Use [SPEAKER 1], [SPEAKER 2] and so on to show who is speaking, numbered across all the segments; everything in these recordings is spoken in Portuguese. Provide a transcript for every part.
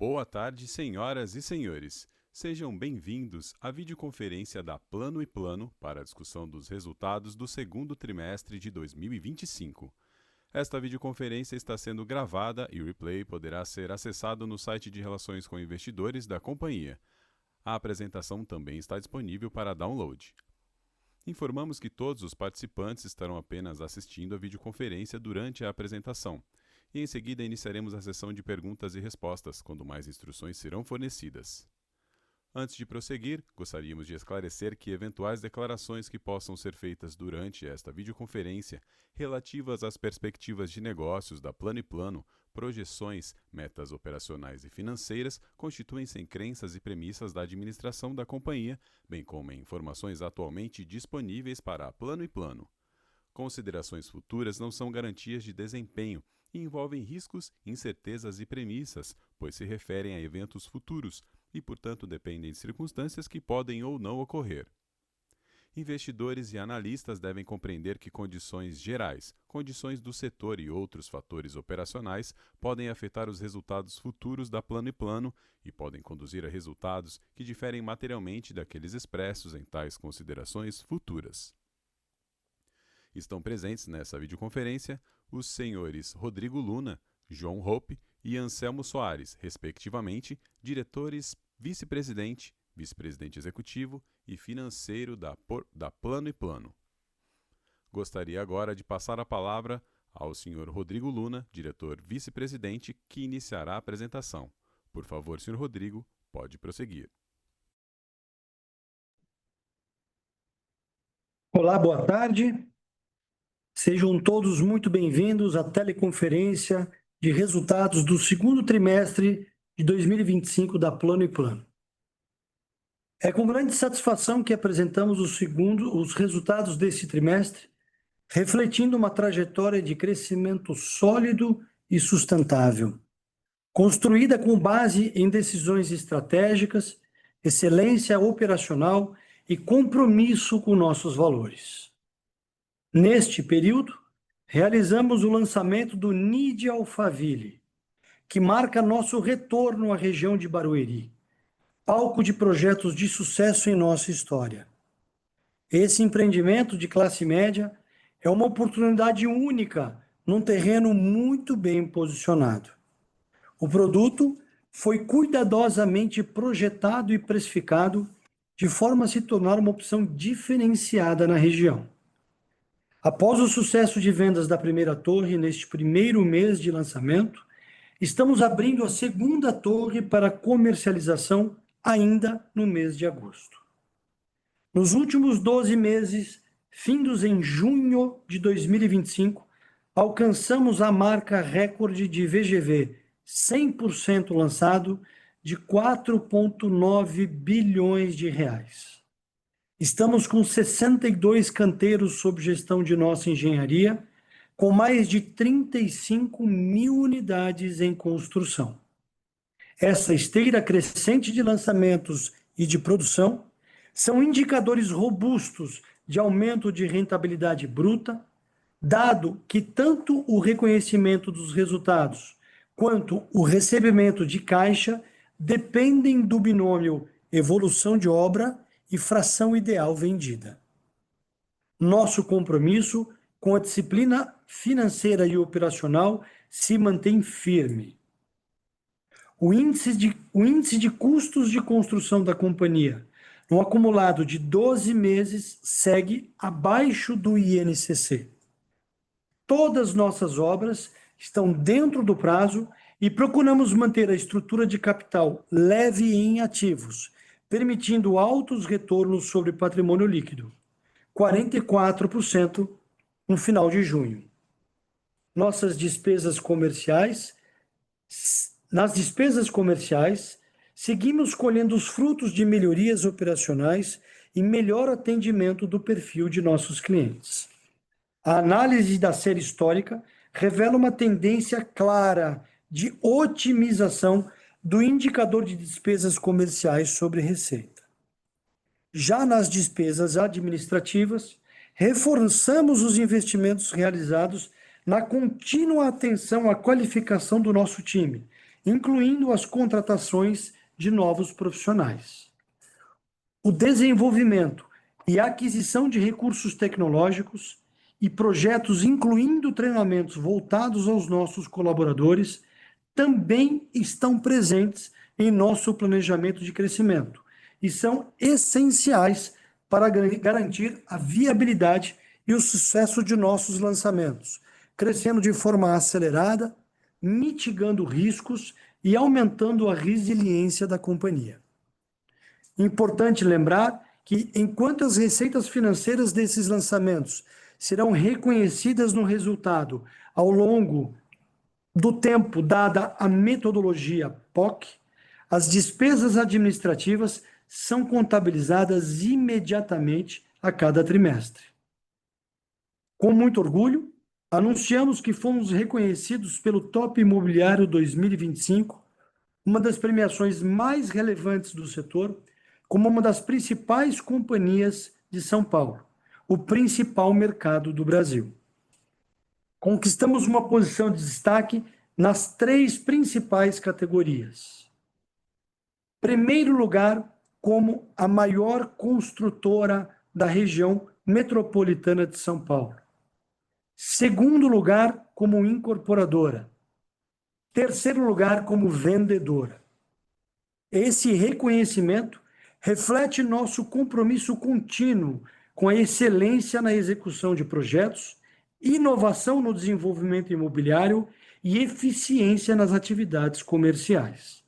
[SPEAKER 1] Boa tarde, senhoras e senhores. Sejam bem-vindos à videoconferência da Plano & Plano para a discussão dos resultados do segundo trimestre de 2025. Esta videoconferência está sendo gravada e o replay poderá ser acessado no site de Relações com Investidores da companhia. A apresentação também está disponível para download. Informamos que todos os participantes estarão apenas assistindo a videoconferência durante a apresentação. E em seguida iniciaremos a sessão de perguntas e respostas, quando mais instruções serão fornecidas. Antes de prosseguir, gostaríamos de esclarecer que eventuais declarações que possam ser feitas durante esta videoconferência, relativas às perspectivas de negócios da Plano & Plano, projeções, metas operacionais e financeiras, constituem-se em crenças e premissas da administração da companhia, bem como em informações atualmente disponíveis para a Plano & Plano. Considerações futuras não são garantias de desempenho e envolvem riscos, incertezas e premissas, pois se referem a eventos futuros e, portanto, dependem de circunstâncias que podem ou não ocorrer. Investidores e analistas devem compreender que condições gerais, condições do setor e outros fatores operacionais podem afetar os resultados futuros da Plano & Plano e podem conduzir a resultados que diferem materialmente daqueles expressos em tais considerações futuras. Estão presentes nessa videoconferência os senhores Rodrigo Luna, João Hoppe e Anselmo Soares, respectivamente, diretores vice-presidente, vice-presidente executivo e financeiro da Plano & Plano. Gostaria agora de passar a palavra ao senhor Rodrigo Luna, diretor vice-presidente, que iniciará a apresentação. Por favor, senhor Rodrigo, pode prosseguir.
[SPEAKER 2] Olá, boa tarde. Sejam todos muito bem-vindos à teleconferência de resultados do segundo trimestre de 2025 da Plano & Plano. É com grande satisfação que apresentamos os resultados desse trimestre, refletindo uma trajetória de crescimento sólido e sustentável, construída com base em decisões estratégicas, excelência operacional e compromisso com nossos valores. Neste período, realizamos o lançamento do NID Alphaville, que marca nosso retorno à região de Barueri, palco de projetos de sucesso em nossa história. Esse empreendimento de classe média é uma oportunidade única num terreno muito bem posicionado. O produto foi cuidadosamente projetado e precificado de forma a se tornar uma opção diferenciada na região. Após o sucesso de vendas da primeira torre neste primeiro mês de lançamento, estamos abrindo a segunda torre para comercialização ainda no mês de agosto. Nos últimos 12 meses, findos em junho de 2025, alcançamos a marca recorde de VGV 100% lançado de 4,9 bilhões de reais. Estamos com 62 canteiros sob gestão de nossa engenharia, com mais de 35 mil unidades em construção. Essa esteira crescente de lançamentos e de produção são indicadores robustos de aumento de rentabilidade bruta, dado que tanto o reconhecimento dos resultados quanto o recebimento de caixa dependem do binômio evolução de obra e fração ideal vendida. Nosso compromisso com a disciplina financeira e operacional se mantém firme. O índice de custos de construção da companhia, no acumulado de 12 meses, segue abaixo do INCC. Todas nossas obras estão dentro do prazo e procuramos manter a estrutura de capital leve em ativos, permitindo altos retornos sobre patrimônio líquido, 44% no final de junho. Nas despesas comerciais, seguimos colhendo os frutos de melhorias operacionais e melhor atendimento do perfil de nossos clientes. A análise da série histórica revela uma tendência clara de otimização do indicador de despesas comerciais sobre receita. Já nas despesas administrativas, reforçamos os investimentos realizados na contínua atenção à qualificação do nosso time incluindo as contratações de novos profissionais. O desenvolvimento e aquisição de recursos tecnológicos e projetos, incluindo treinamentos voltados aos nossos colaboradores, também estão presentes em nosso planejamento de crescimento e são essenciais para garantir a viabilidade e o sucesso de nossos lançamentos, crescendo de forma acelerada, mitigando riscos e aumentando a resiliência da companhia. Importante lembrar que, enquanto as receitas financeiras desses lançamentos serão reconhecidas no resultado ao longo do tempo, dada a metodologia POC, as despesas administrativas são contabilizadas imediatamente a cada trimestre. Com muito orgulho, anunciamos que fomos reconhecidos pelo Top Imobiliário 2025, uma das premiações mais relevantes do setor, como uma das principais companhias de São Paulo, o principal mercado do Brasil. Conquistamos uma posição de destaque nas 3 principais categorias. Primeiro lugar, como a maior construtora da região metropolitana de São Paulo. Segundo lugar, como incorporadora. Terceiro lugar, como vendedora. Esse reconhecimento reflete nosso compromisso contínuo com a excelência na execução de projetos, inovação no desenvolvimento imobiliário e eficiência nas atividades comerciais.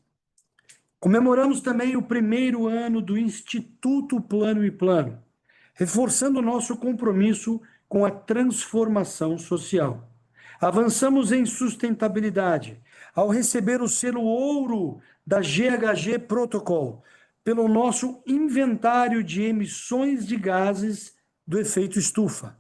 [SPEAKER 2] Comemoramos também o primeiro ano do Instituto Plano e Plano, reforçando nosso compromisso com a transformação social. Avançamos em sustentabilidade, ao receber o selo ouro da GHG Protocol, pelo nosso inventário de emissões de gases do efeito estufa.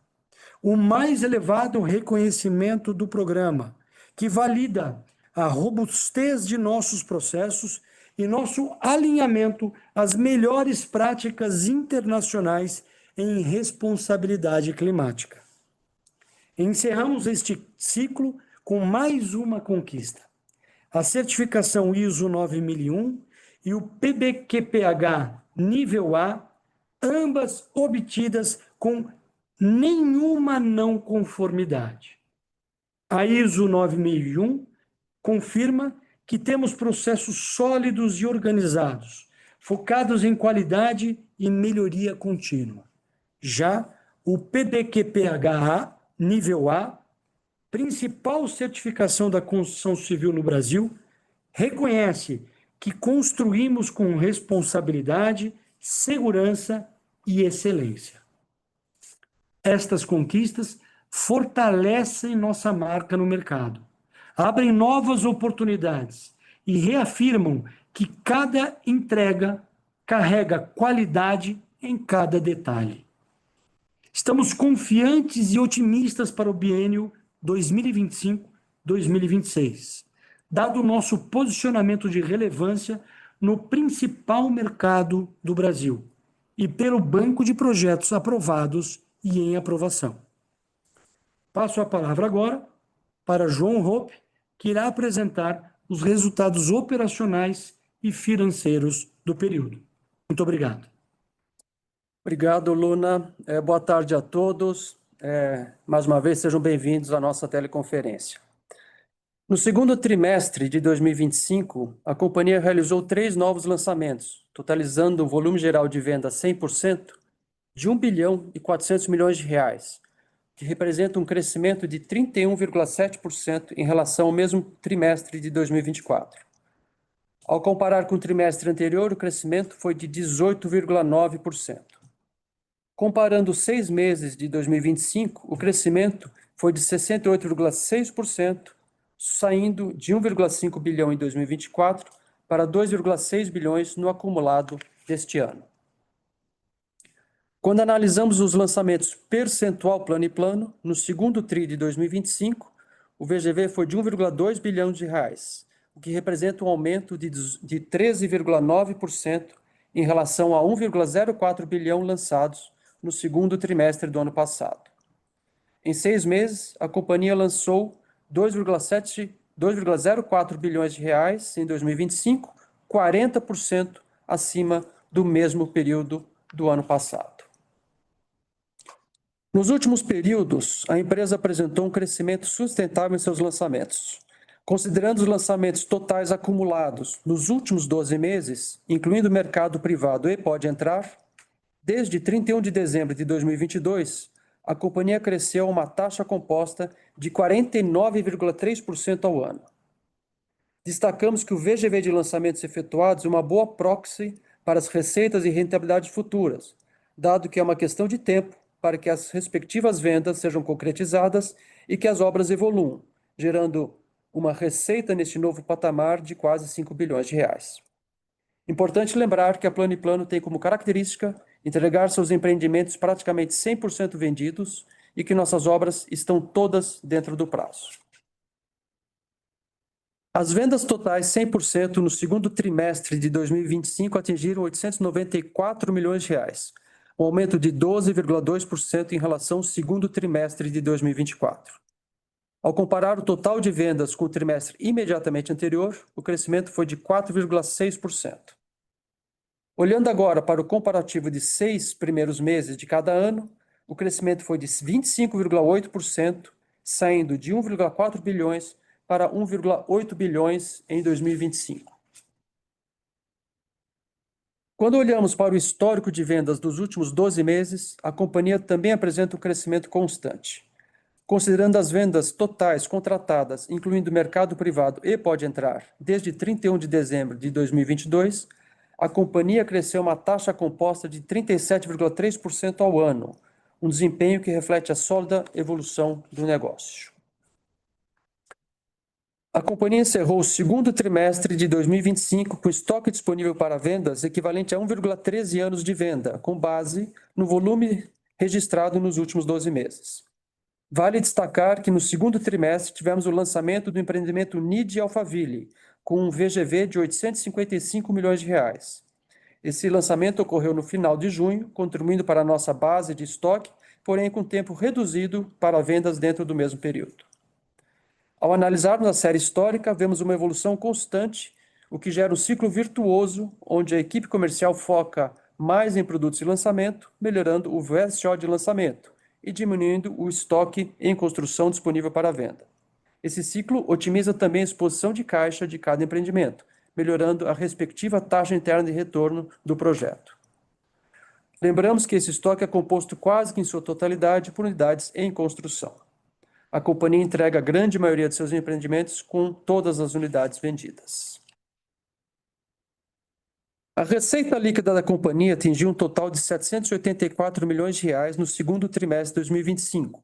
[SPEAKER 2] O mais elevado reconhecimento do programa, que valida a robustez de nossos processos e nosso alinhamento às melhores práticas internacionais em responsabilidade climática. Encerramos este ciclo com mais uma conquista: a certificação ISO 9001 e o PBQPH nível A, ambas obtidas com nenhuma não conformidade. A ISO 9001 confirma que temos processos sólidos e organizados, focados em qualidade e melhoria contínua. Já o PBQPH nível A, principal certificação da construção civil no Brasil, reconhece que construímos com responsabilidade, segurança e excelência. Estas conquistas fortalecem nossa marca no mercado, abrem novas oportunidades e reafirmam que cada entrega carrega qualidade em cada detalhe. Estamos confiantes e otimistas para o biênio 2025-2026, dado o nosso posicionamento de relevância no principal mercado do Brasil e pelo banco de projetos aprovados e em aprovação. Passo a palavra agora para João Hoppe, que irá apresentar os resultados operacionais e financeiros do período. Muito obrigado.
[SPEAKER 3] Obrigado, Luna. Boa tarde a todos. Mais uma vez, sejam bem-vindos à nossa teleconferência. No segundo trimestre de 2025, a companhia realizou 3 novos lançamentos, totalizando um volume geral de venda 100% de 1 bilhão e 400 milhões de reais, que representa um crescimento de 31,7% em relação ao mesmo trimestre de 2024. Ao comparar com o trimestre anterior, o crescimento foi de 18,9%. Comparando os 6 meses de 2025, o crescimento foi de 68,6%, saindo de 1,5 bilhão em 2024 para 2,6 bilhões no acumulado deste ano. Quando analisamos os lançamentos percentual plano e plano, no segundo TRI de 2025, o VGV foi de 1,2 bilhão de reais, o que representa um aumento de 13,9% em relação a 1,04 bilhão lançados no segundo trimestre do ano passado. Em 6 meses, a companhia lançou 2,7 2,04 bilhões de reais em 2025, 40% acima do mesmo período do ano passado. Nos últimos períodos, a empresa apresentou um crescimento sustentável em seus lançamentos. Considerando os lançamentos totais acumulados nos últimos 12 meses, incluindo o mercado privado e Pode Entrar, desde 31 de dezembro de 2022, a companhia cresceu a uma taxa composta de 49,3% ao ano. Destacamos que o VGV de lançamentos efetuados é uma boa proxy para as receitas e rentabilidade futuras, dado que é uma questão de tempo para que as respectivas vendas sejam concretizadas e que as obras evoluam, gerando uma receita neste novo patamar de quase 5 bilhões de reais. Importante lembrar que a Plano & Plano tem como característica entregar seus empreendimentos praticamente 100% vendidos e que nossas obras estão todas dentro do prazo. As vendas totais 100% no segundo trimestre de 2025 atingiram 894 milhões de reais, um aumento de 12,2% em relação ao segundo trimestre de 2024. Ao comparar o total de vendas com o trimestre imediatamente anterior, o crescimento foi de 4,6%. Olhando agora para o comparativo de 6 primeiros meses de cada ano, o crescimento foi de 25,8%, saindo de 1,4 bilhões para 1,8 bilhões em 2025. Quando olhamos para o histórico de vendas dos últimos 12 meses, a companhia também apresenta um crescimento constante. Considerando as vendas totais contratadas, incluindo o mercado privado e Pode Entrar, desde 31 de dezembro de 2022, a companhia cresceu uma taxa composta de 37,3% ao ano, um desempenho que reflete a sólida evolução do negócio. A companhia encerrou o segundo trimestre de 2025 com estoque disponível para vendas equivalente a 1,13 anos de venda, com base no volume registrado nos últimos 12 meses. Vale destacar que no segundo trimestre tivemos o lançamento do empreendimento NID Alphaville, com um VGV de 855 milhões de reais. Esse lançamento ocorreu no final de junho, contribuindo para a nossa base de estoque, porém com tempo reduzido para vendas dentro do mesmo período. Ao analisarmos a série histórica, vemos uma evolução constante, o que gera um ciclo virtuoso, onde a equipe comercial foca mais em produtos de lançamento, melhorando o VSO de lançamento e diminuindo o estoque em construção disponível para venda. Esse ciclo otimiza também a exposição de caixa de cada empreendimento, melhorando a respectiva taxa interna de retorno do projeto. Lembramos que esse estoque é composto quase que em sua totalidade por unidades em construção. A companhia entrega a grande maioria de seus empreendimentos com todas as unidades vendidas. A receita líquida da companhia atingiu um total de 784 milhões de reais no segundo trimestre de 2025,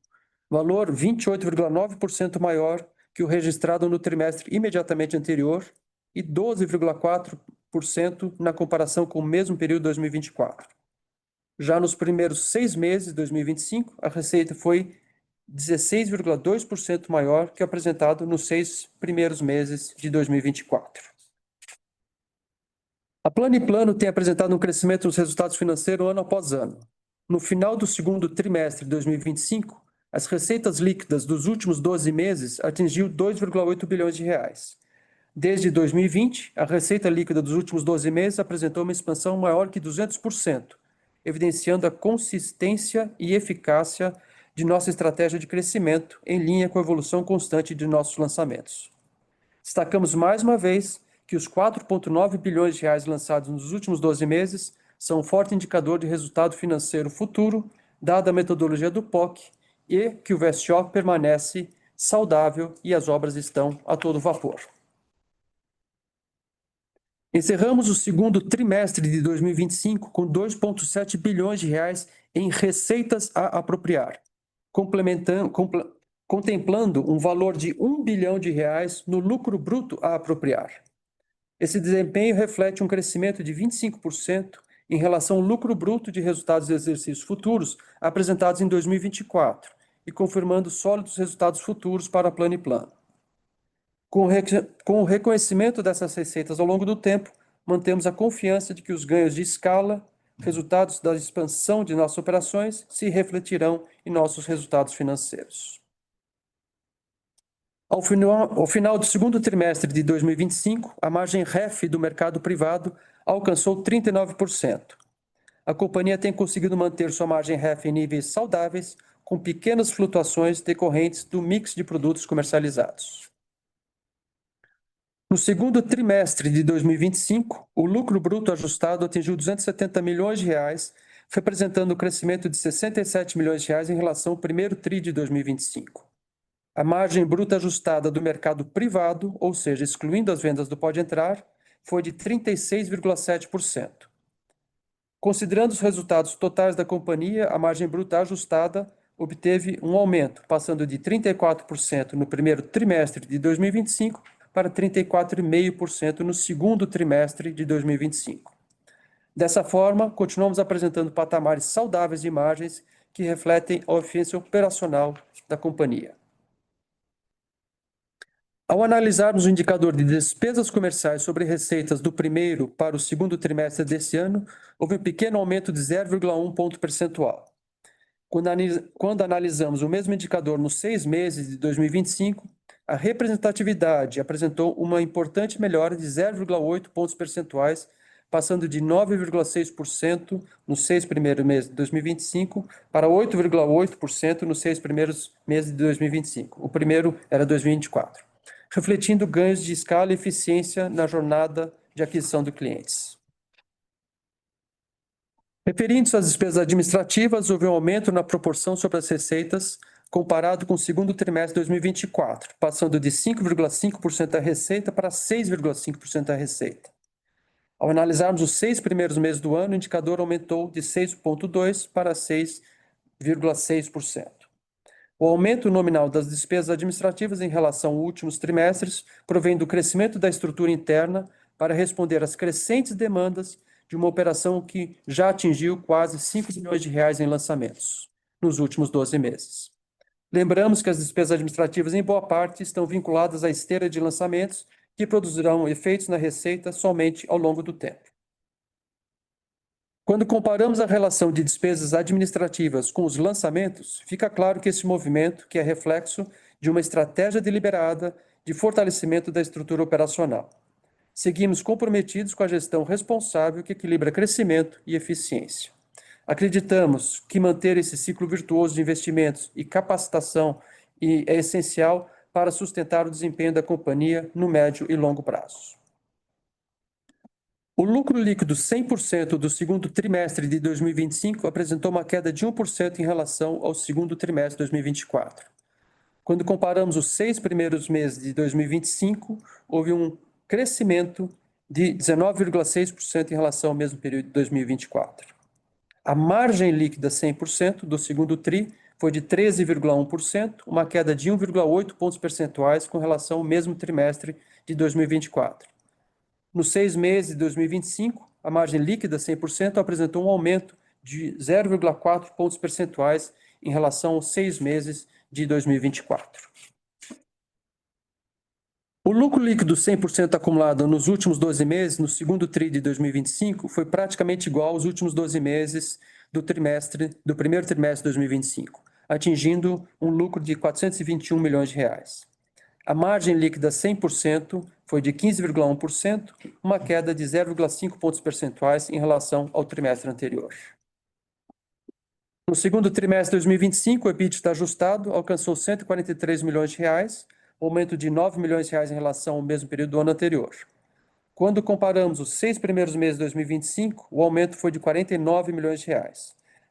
[SPEAKER 3] valor 28,9% maior que o registrado no trimestre imediatamente anterior e 12,4% na comparação com o mesmo período de 2024. Já nos primeiros 6 meses de 2025, a receita foi 16,2% maior que o apresentado nos 6 primeiros meses de 2024. A Plano & Plano tem apresentado um crescimento nos resultados financeiros ano após ano. No final do segundo trimestre de 2025, as receitas líquidas dos últimos 12 meses atingiu 2,8 bilhões de reais. Desde 2020, a receita líquida dos últimos 12 meses apresentou uma expansão maior que 200%, evidenciando a consistência e eficácia de nossa estratégia de crescimento em linha com a evolução constante de nossos lançamentos. Destacamos mais uma vez que os 4,9 bilhões de reais lançados nos últimos 12 meses são um forte indicador de resultado financeiro futuro, dada a metodologia do POC, e que o VSO permanece saudável e as obras estão a todo vapor. Encerramos o segundo trimestre de 2025 com 2,7 bilhões de reais em receitas a apropriar, contemplando um valor de 1 bilhão de reais no lucro bruto a apropriar. Esse desempenho reflete um crescimento de 25% em relação ao lucro bruto de resultados de exercícios futuros apresentados em 2024 e confirmando sólidos resultados futuros para a Plano & Plano. Com o reconhecimento dessas receitas ao longo do tempo, mantemos a confiança de que os ganhos de escala, resultados da expansão de nossas operações, se refletirão em nossos resultados financeiros. Ao final do segundo trimestre de 2025, a margem REF do mercado privado alcançou 39%. A companhia tem conseguido manter sua margem REF em níveis saudáveis, com pequenas flutuações decorrentes do mix de produtos comercializados. No segundo trimestre de 2025, o lucro bruto ajustado atingiu R$ 270 milhões, representando um crescimento de R$ 67 milhões em relação ao primeiro TRI de 2025. A margem bruta ajustada do mercado privado, ou seja, excluindo as vendas do Pode Entrar, foi de 36,7%. Considerando os resultados totais da companhia, a margem bruta ajustada obteve um aumento, passando de 34% no primeiro trimestre de 2025 para 34,5% no segundo trimestre de 2025. Dessa forma, continuamos apresentando patamares saudáveis de margens que refletem a eficiência operacional da companhia. Ao analisarmos o indicador de despesas comerciais sobre receitas do primeiro para o segundo trimestre desse ano, houve um pequeno aumento de 0,1 ponto percentual. Quando analisamos o mesmo indicador nos 6 meses de 2025, a representatividade apresentou uma importante melhora de 0,8 pontos percentuais, passando de 9,6% nos 6 primeiros meses de 2025 para 8,8% nos 6 primeiros meses de 2025. O primeiro era 2024, refletindo ganhos de escala e eficiência na jornada de aquisição de clientes. Referindo-se às despesas administrativas, houve um aumento na proporção sobre as receitas comparado com o segundo trimestre de 2024, passando de 5,5% da receita para 6,5% da receita. Ao analisarmos os 6 primeiros meses do ano, o indicador aumentou de 6,2% para 6,6%. O aumento nominal das despesas administrativas em relação aos últimos trimestres provém do crescimento da estrutura interna para responder às crescentes demandas de uma operação que já atingiu quase R$ 5 milhões em lançamentos nos últimos 12 meses. Lembramos que as despesas administrativas, em boa parte, estão vinculadas à esteira de lançamentos que produzirão efeitos na receita somente ao longo do tempo. Quando comparamos a relação de despesas administrativas com os lançamentos, fica claro que esse movimento que é reflexo de uma estratégia deliberada de fortalecimento da estrutura operacional. Seguimos comprometidos com a gestão responsável que equilibra crescimento e eficiência. Acreditamos que manter esse ciclo virtuoso de investimentos e capacitação é essencial para sustentar o desempenho da companhia no médio e longo prazo. O lucro líquido 100% do segundo trimestre de 2025 apresentou uma queda de 1% em relação ao segundo trimestre de 2024. Quando comparamos os 6 primeiros meses de 2025, houve um crescimento de 19,6% em relação ao mesmo período de 2024. A margem líquida 100% do segundo TRI foi de 13,1%, uma queda de 1,8 pontos percentuais com relação ao mesmo trimestre de 2024. Nos 6 meses de 2025, a margem líquida 100% apresentou um aumento de 0,4 pontos percentuais em relação aos 6 meses de 2024. O lucro líquido 100% acumulado nos últimos 12 meses, no segundo TRI de 2025, foi praticamente igual aos últimos 12 meses do primeiro trimestre de 2025, atingindo um lucro de R$ 421 milhões. A margem líquida 100% foi de 15,1%, uma queda de 0,5 pontos percentuais em relação ao trimestre anterior. No segundo trimestre de 2025, o EBITDA ajustado alcançou R$ 143 milhões, aumento de R$ 9 milhões em relação ao mesmo período do ano anterior. Quando comparamos os 6 primeiros meses de 2025, o aumento foi de R$ 49 milhões.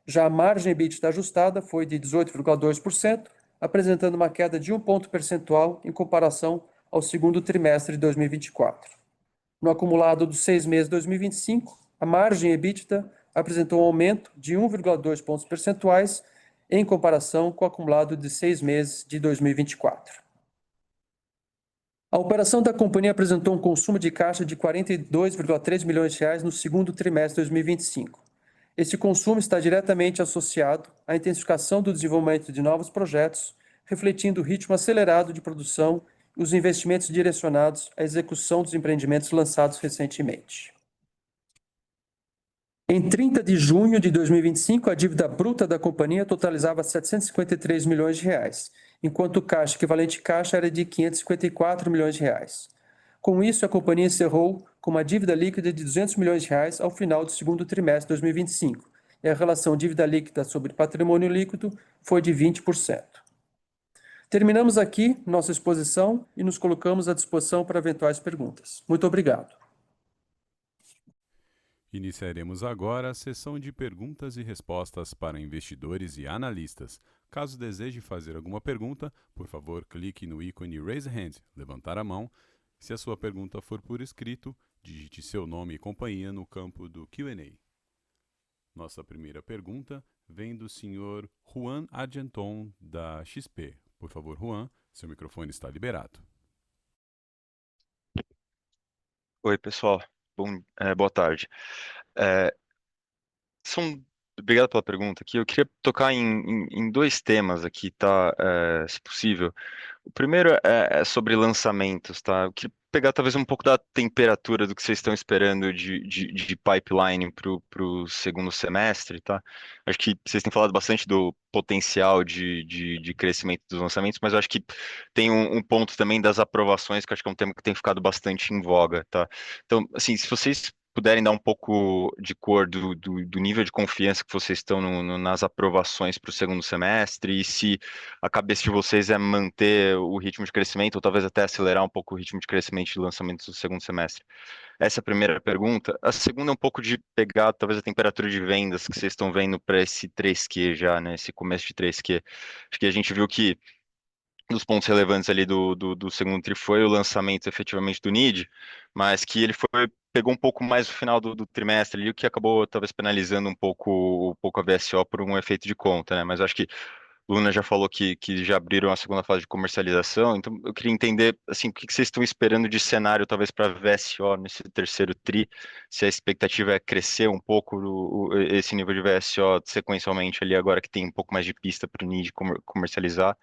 [SPEAKER 3] Já a margem EBITDA ajustada foi de 18,2%, apresentando uma queda de 1 ponto percentual em comparação ao segundo trimestre de 2024. No acumulado dos 6 meses de 2025, a margem EBITDA apresentou um aumento de 1,2 pontos percentuais em comparação com o acumulado de 6 meses de 2024. A operação da companhia apresentou um consumo de caixa de R$ 42,3 milhões no segundo trimestre de 2025. Esse consumo está diretamente associado à intensificação do desenvolvimento de novos projetos, refletindo o ritmo acelerado de produção e os investimentos direcionados à execução dos empreendimentos lançados recentemente. Em 30 de junho de 2025, a dívida bruta da companhia totalizava R$ 753 milhões, enquanto o caixa equivalente caixa era de R$ 554 milhões. Com isso, a companhia encerrou com uma dívida líquida de R$ 200 milhões ao final do segundo trimestre de 2025, e a relação dívida líquida sobre patrimônio líquido foi de 20%. Terminamos aqui nossa exposição e nos colocamos à disposição para eventuais perguntas. Muito obrigado.
[SPEAKER 1] Iniciaremos agora a sessão de perguntas e respostas para investidores e analistas. Caso deseje fazer alguma pergunta, por favor, clique no ícone Raise Hand, levantar a mão. Se a sua pergunta for por escrito, digite seu nome e companhia no campo do Q&A. Nossa primeira pergunta vem do senhor Juan Argenton, da XP. Por favor, Juan, seu microfone está liberado.
[SPEAKER 4] Oi, pessoal. Boa tarde. É, Obrigado pela pergunta aqui. Eu queria tocar em dois temas aqui, tá? Se possível. O primeiro é sobre lançamentos, tá? Eu queria pegar talvez um pouco da temperatura do que vocês estão esperando de pipeline para o segundo semestre, tá? Acho que vocês têm falado bastante do potencial de crescimento dos lançamentos, mas eu acho que tem um ponto também das aprovações, que eu acho que é um tema que tem ficado bastante em voga, tá? Então, assim, se vocês puderem dar um pouco de cor do nível de confiança que vocês estão nas aprovações para o segundo semestre, e se a cabeça de vocês é manter o ritmo de crescimento, ou talvez até acelerar um pouco o ritmo de crescimento de lançamentos do segundo semestre. Essa é a primeira pergunta. A segunda é um pouco de pegar talvez a temperatura de vendas que vocês estão vendo para esse 3Q já, né? Esse começo de 3Q. Acho que a gente viu que dos pontos relevantes ali do segundo tri foi o lançamento efetivamente do NID, mas que ele pegou um pouco mais no final do trimestre ali, o que acabou talvez penalizando um pouco a VSO por um efeito de conta, né? Mas eu acho que Luna já falou que já abriram a segunda fase de comercialização, então eu queria entender assim, o que vocês estão esperando de cenário talvez para a VSO nesse terceiro tri, se a expectativa é crescer um pouco esse nível de VSO sequencialmente ali, agora que tem um pouco mais de pista para o NID comercializar,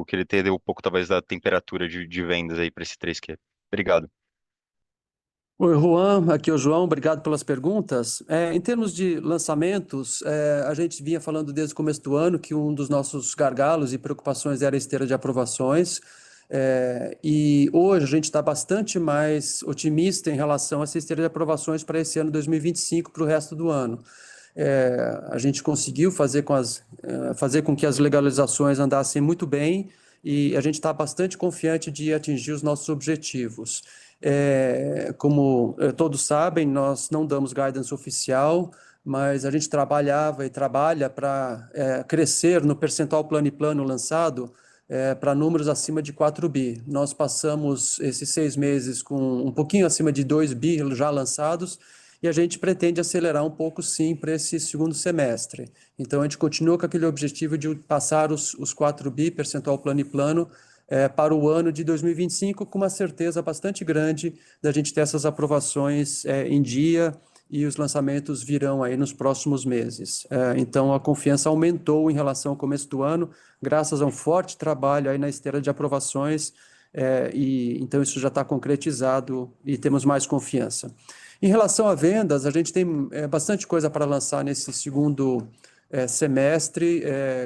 [SPEAKER 4] queria entender um pouco talvez da temperatura de vendas aí para esse 3Q. Obrigado.
[SPEAKER 3] Oi, Juan, aqui é o João, obrigado pelas perguntas. Em termos de lançamentos, a gente vinha falando desde o começo do ano que um dos nossos gargalos e preocupações era a esteira de aprovações, e hoje a gente está bastante mais otimista em relação a essa esteira de aprovações para esse ano 2025, para o resto do ano. A gente conseguiu fazer com que as legalizações andassem muito bem e a gente está bastante confiante de atingir os nossos objetivos. Como todos sabem, nós não damos guidance oficial, mas a gente trabalhava e trabalha para crescer no percentual plano e plano lançado para números acima de 4 bi. Nós passamos esses 6 meses com um pouquinho acima de 2 bi já lançados, e a gente pretende acelerar um pouco, sim, para esse segundo semestre. Então, a gente continua com aquele objetivo de passar os 4 bi, percentual plano e plano, para o ano de 2025, com uma certeza bastante grande da gente ter essas aprovações em dia, e os lançamentos virão aí nos próximos meses. Então, a confiança aumentou em relação ao começo do ano, graças a um forte trabalho aí na esteira de aprovações, e então isso já está concretizado e temos mais confiança. Em relação a vendas, a gente tem bastante coisa para lançar nesse segundo semestre,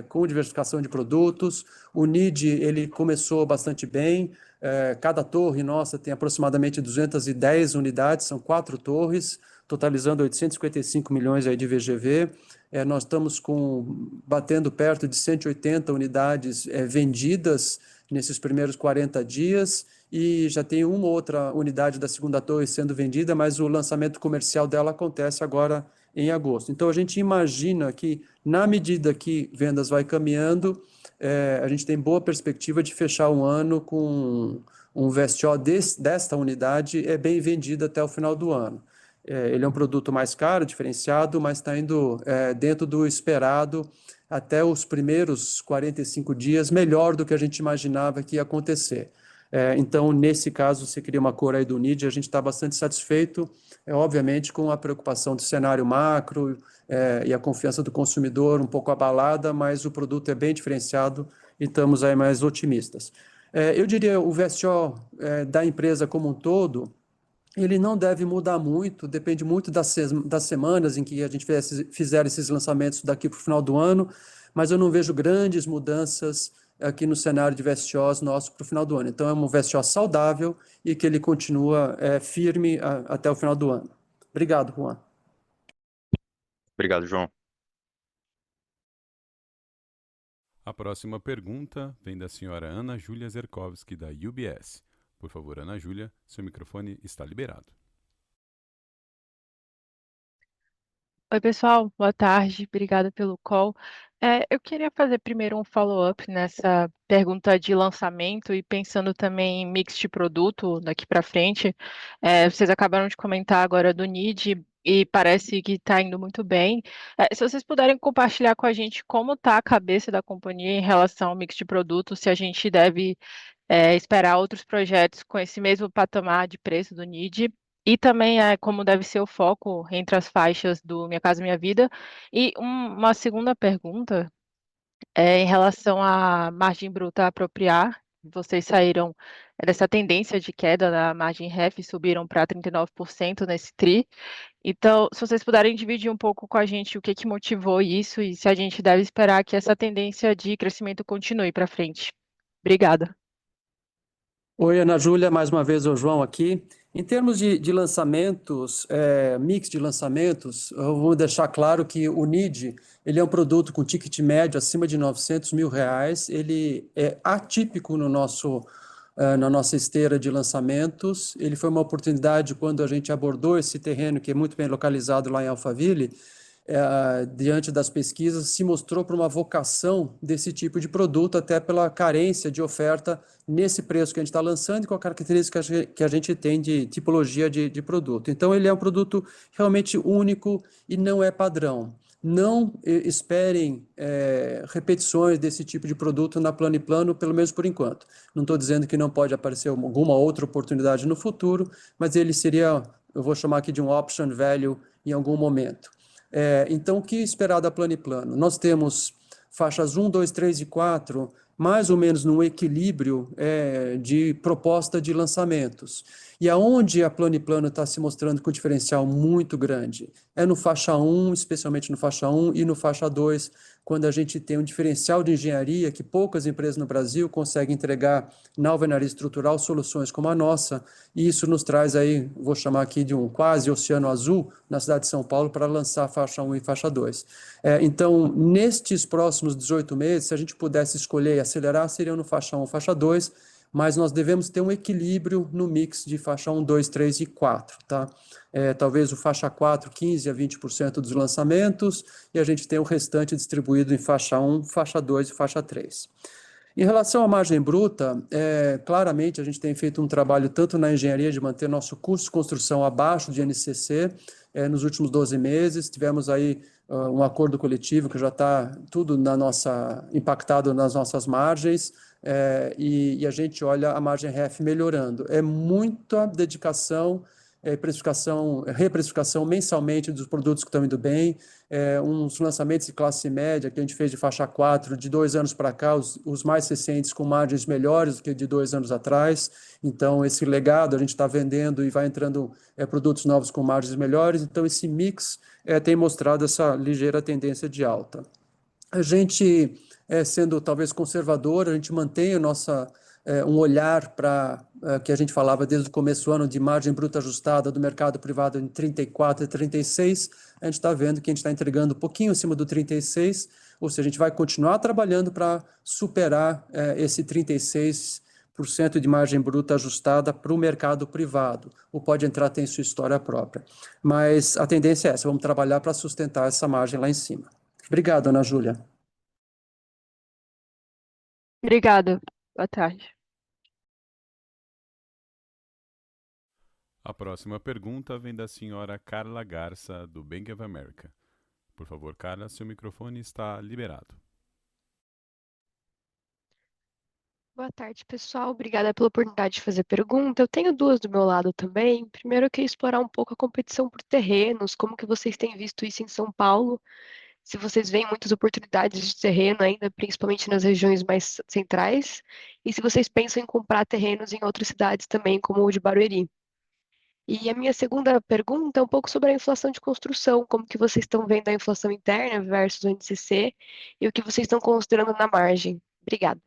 [SPEAKER 3] com diversificação de produtos. O NID, ele começou bastante bem. Cada torre nossa tem aproximadamente 210 unidades, são 4 torres, totalizando 855 milhões aí de VGV. Nós estamos batendo perto de 180 unidades vendidas nesses primeiros 40 dias, e já tem uma outra unidade da segunda torre sendo vendida, mas o lançamento comercial dela acontece agora em agosto. Então, a gente imagina que, na medida que vendas vai caminhando, a gente tem boa perspectiva de fechar um ano com um VSO desta unidade bem vendido até o final do ano. Ele é um produto mais caro, diferenciado, mas está indo dentro do esperado até os primeiros 45 dias, melhor do que a gente imaginava que ia acontecer. Então, nesse caso, você queria uma cor aí do NID, a gente está bastante satisfeito, obviamente com a preocupação do cenário macro e a confiança do consumidor um pouco abalada, mas o produto é bem diferenciado e estamos aí mais otimistas. Eu diria o VSO da empresa como um todo, ele não deve mudar muito, depende muito das semanas em que a gente fizer esses lançamentos daqui para o final do ano, mas eu não vejo grandes mudanças aqui no cenário de VSOs nosso para o final do ano. Então, é um VSO saudável e que ele continua firme até o final do ano. Obrigado, Juan.
[SPEAKER 4] Obrigado, João.
[SPEAKER 1] A próxima pergunta vem da senhora Ana Júlia Zerkovski, da UBS. Por favor, Ana Júlia, seu microfone está liberado.
[SPEAKER 5] Oi, pessoal, boa tarde, obrigada pelo call. Eu queria fazer primeiro um follow-up nessa pergunta de lançamento e pensando também em mix de produto daqui para frente. Vocês acabaram de comentar agora do NID e parece que está indo muito bem. Se vocês puderem compartilhar com a gente como está a cabeça da companhia em relação ao mix de produto, se a gente deve esperar outros projetos com esse mesmo patamar de preço do NID. E também como deve ser o foco entre as faixas do Minha Casa Minha Vida. E uma segunda pergunta é em relação à margem bruta a apropriar. Vocês saíram dessa tendência de queda da margem REF e subiram para 39% nesse TRI. Então, se vocês puderem dividir um pouco com a gente o que que motivou isso e se a gente deve esperar que essa tendência de crescimento continue para frente. Obrigada.
[SPEAKER 3] Oi, Ana Júlia, mais uma vez o João aqui. Em termos de lançamentos, mix de lançamentos, eu vou deixar claro que o NID, ele é um produto com ticket médio acima de R$ 900 mil. Ele é atípico no na nossa esteira de lançamentos. Ele foi uma oportunidade quando a gente abordou esse terreno, que é muito bem localizado lá em Alphaville, diante das pesquisas, se mostrou para uma vocação desse tipo de produto, até pela carência de oferta nesse preço que a gente está lançando e com a característica que a gente tem de tipologia de produto. Então, ele é um produto realmente único e não é padrão. Não esperem repetições desse tipo de produto na Plano e Plano, pelo menos por enquanto. Não estou dizendo que não pode aparecer alguma outra oportunidade no futuro, mas ele seria, eu vou chamar aqui de um option value em algum momento. Então, o que esperar da Plano e Plano? Nós temos faixas 1, 2, 3 e 4, mais ou menos num equilíbrio de proposta de lançamentos. E aonde a Plano e Plano está se mostrando com diferencial muito grande? É no faixa 1, especialmente no faixa 1 e no faixa 2, quando a gente tem um diferencial de engenharia que poucas empresas no Brasil conseguem entregar na alvenaria estrutural soluções como a nossa, e isso nos traz aí, vou chamar aqui de um quase oceano azul na cidade de São Paulo para lançar faixa 1 e faixa 2. Então, nestes próximos 18 meses, se a gente pudesse escolher e acelerar, seriam no faixa 1, faixa 2, mas nós devemos ter um equilíbrio no mix de faixa 1, 2, 3 e 4, tá? Talvez o faixa 4, 15% a 20% dos lançamentos, e a gente tem o restante distribuído em faixa 1, faixa 2 e faixa 3. Em relação à margem bruta, claramente a gente tem feito um trabalho tanto na engenharia de manter nosso custo de construção abaixo de NCC nos últimos 12 meses. Tivemos aí um acordo coletivo que já está tudo impactado nas nossas margens, e a gente olha a margem REF melhorando. É muita dedicação, reprecificação mensalmente dos produtos que estão indo bem, uns lançamentos de classe média que a gente fez de faixa 4 de 2 anos para cá, os mais recentes com margens melhores do que de 2 anos atrás. Então, esse legado a gente está vendendo e vai entrando produtos novos com margens melhores. Então, esse mix tem mostrado essa ligeira tendência de alta. A gente, sendo talvez conservador, a gente mantém um olhar para que a gente falava desde o começo do ano de margem bruta ajustada do mercado privado em 34 e 36, a gente está vendo que a gente está entregando um pouquinho acima do 36, ou seja, a gente vai continuar trabalhando para superar esse 36% de margem bruta ajustada para o mercado privado. O Pode Entrar tem sua história própria. Mas a tendência é essa, vamos trabalhar para sustentar essa margem lá em cima. Obrigado, Ana Júlia.
[SPEAKER 5] Obrigada. Boa tarde.
[SPEAKER 1] A próxima pergunta vem da senhora Carla Garça, do Bank of America. Por favor, Carla, seu microfone está liberado.
[SPEAKER 6] Boa tarde, pessoal. Obrigada pela oportunidade de fazer pergunta. Eu tenho duas do meu lado também. Primeiro, eu queria explorar um pouco a competição por terrenos, como que vocês têm visto isso em São Paulo, se vocês veem muitas oportunidades de terreno ainda, principalmente nas regiões mais centrais, e se vocês pensam em comprar terrenos em outras cidades também, como o de Barueri. E a minha segunda pergunta é um pouco sobre a inflação de construção, como que vocês estão vendo a inflação interna versus o NCC e o que vocês estão considerando na margem. Obrigada.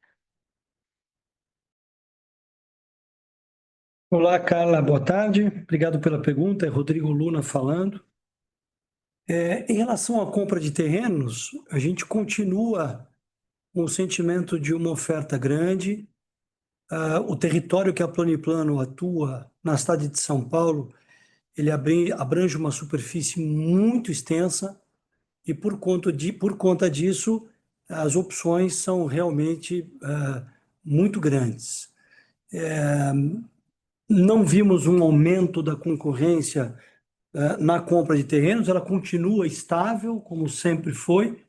[SPEAKER 2] Olá, Carla, boa tarde. Obrigado pela pergunta. É Rodrigo Luna falando. Em relação à compra de terrenos, a gente continua com o sentimento de uma oferta grande. O território que a Plano atua na cidade de São Paulo, ele abrange uma superfície muito extensa e por conta disso, as opções são realmente muito grandes. Não vimos um aumento da concorrência na compra de terrenos, ela continua estável, como sempre foi.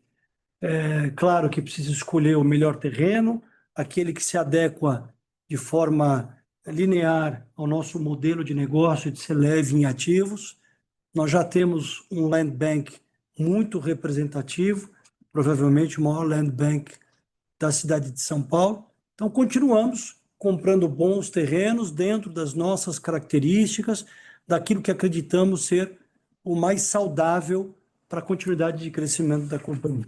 [SPEAKER 2] É claro que precisa escolher o melhor terreno, aquele que se adequa de forma linear ao nosso modelo de negócio de ser leve em ativos. Nós já temos um land bank muito representativo, provavelmente o maior land bank da cidade de São Paulo. Então, continuamos comprando bons terrenos dentro das nossas características, daquilo que acreditamos ser o mais saudável para a continuidade de crescimento da companhia.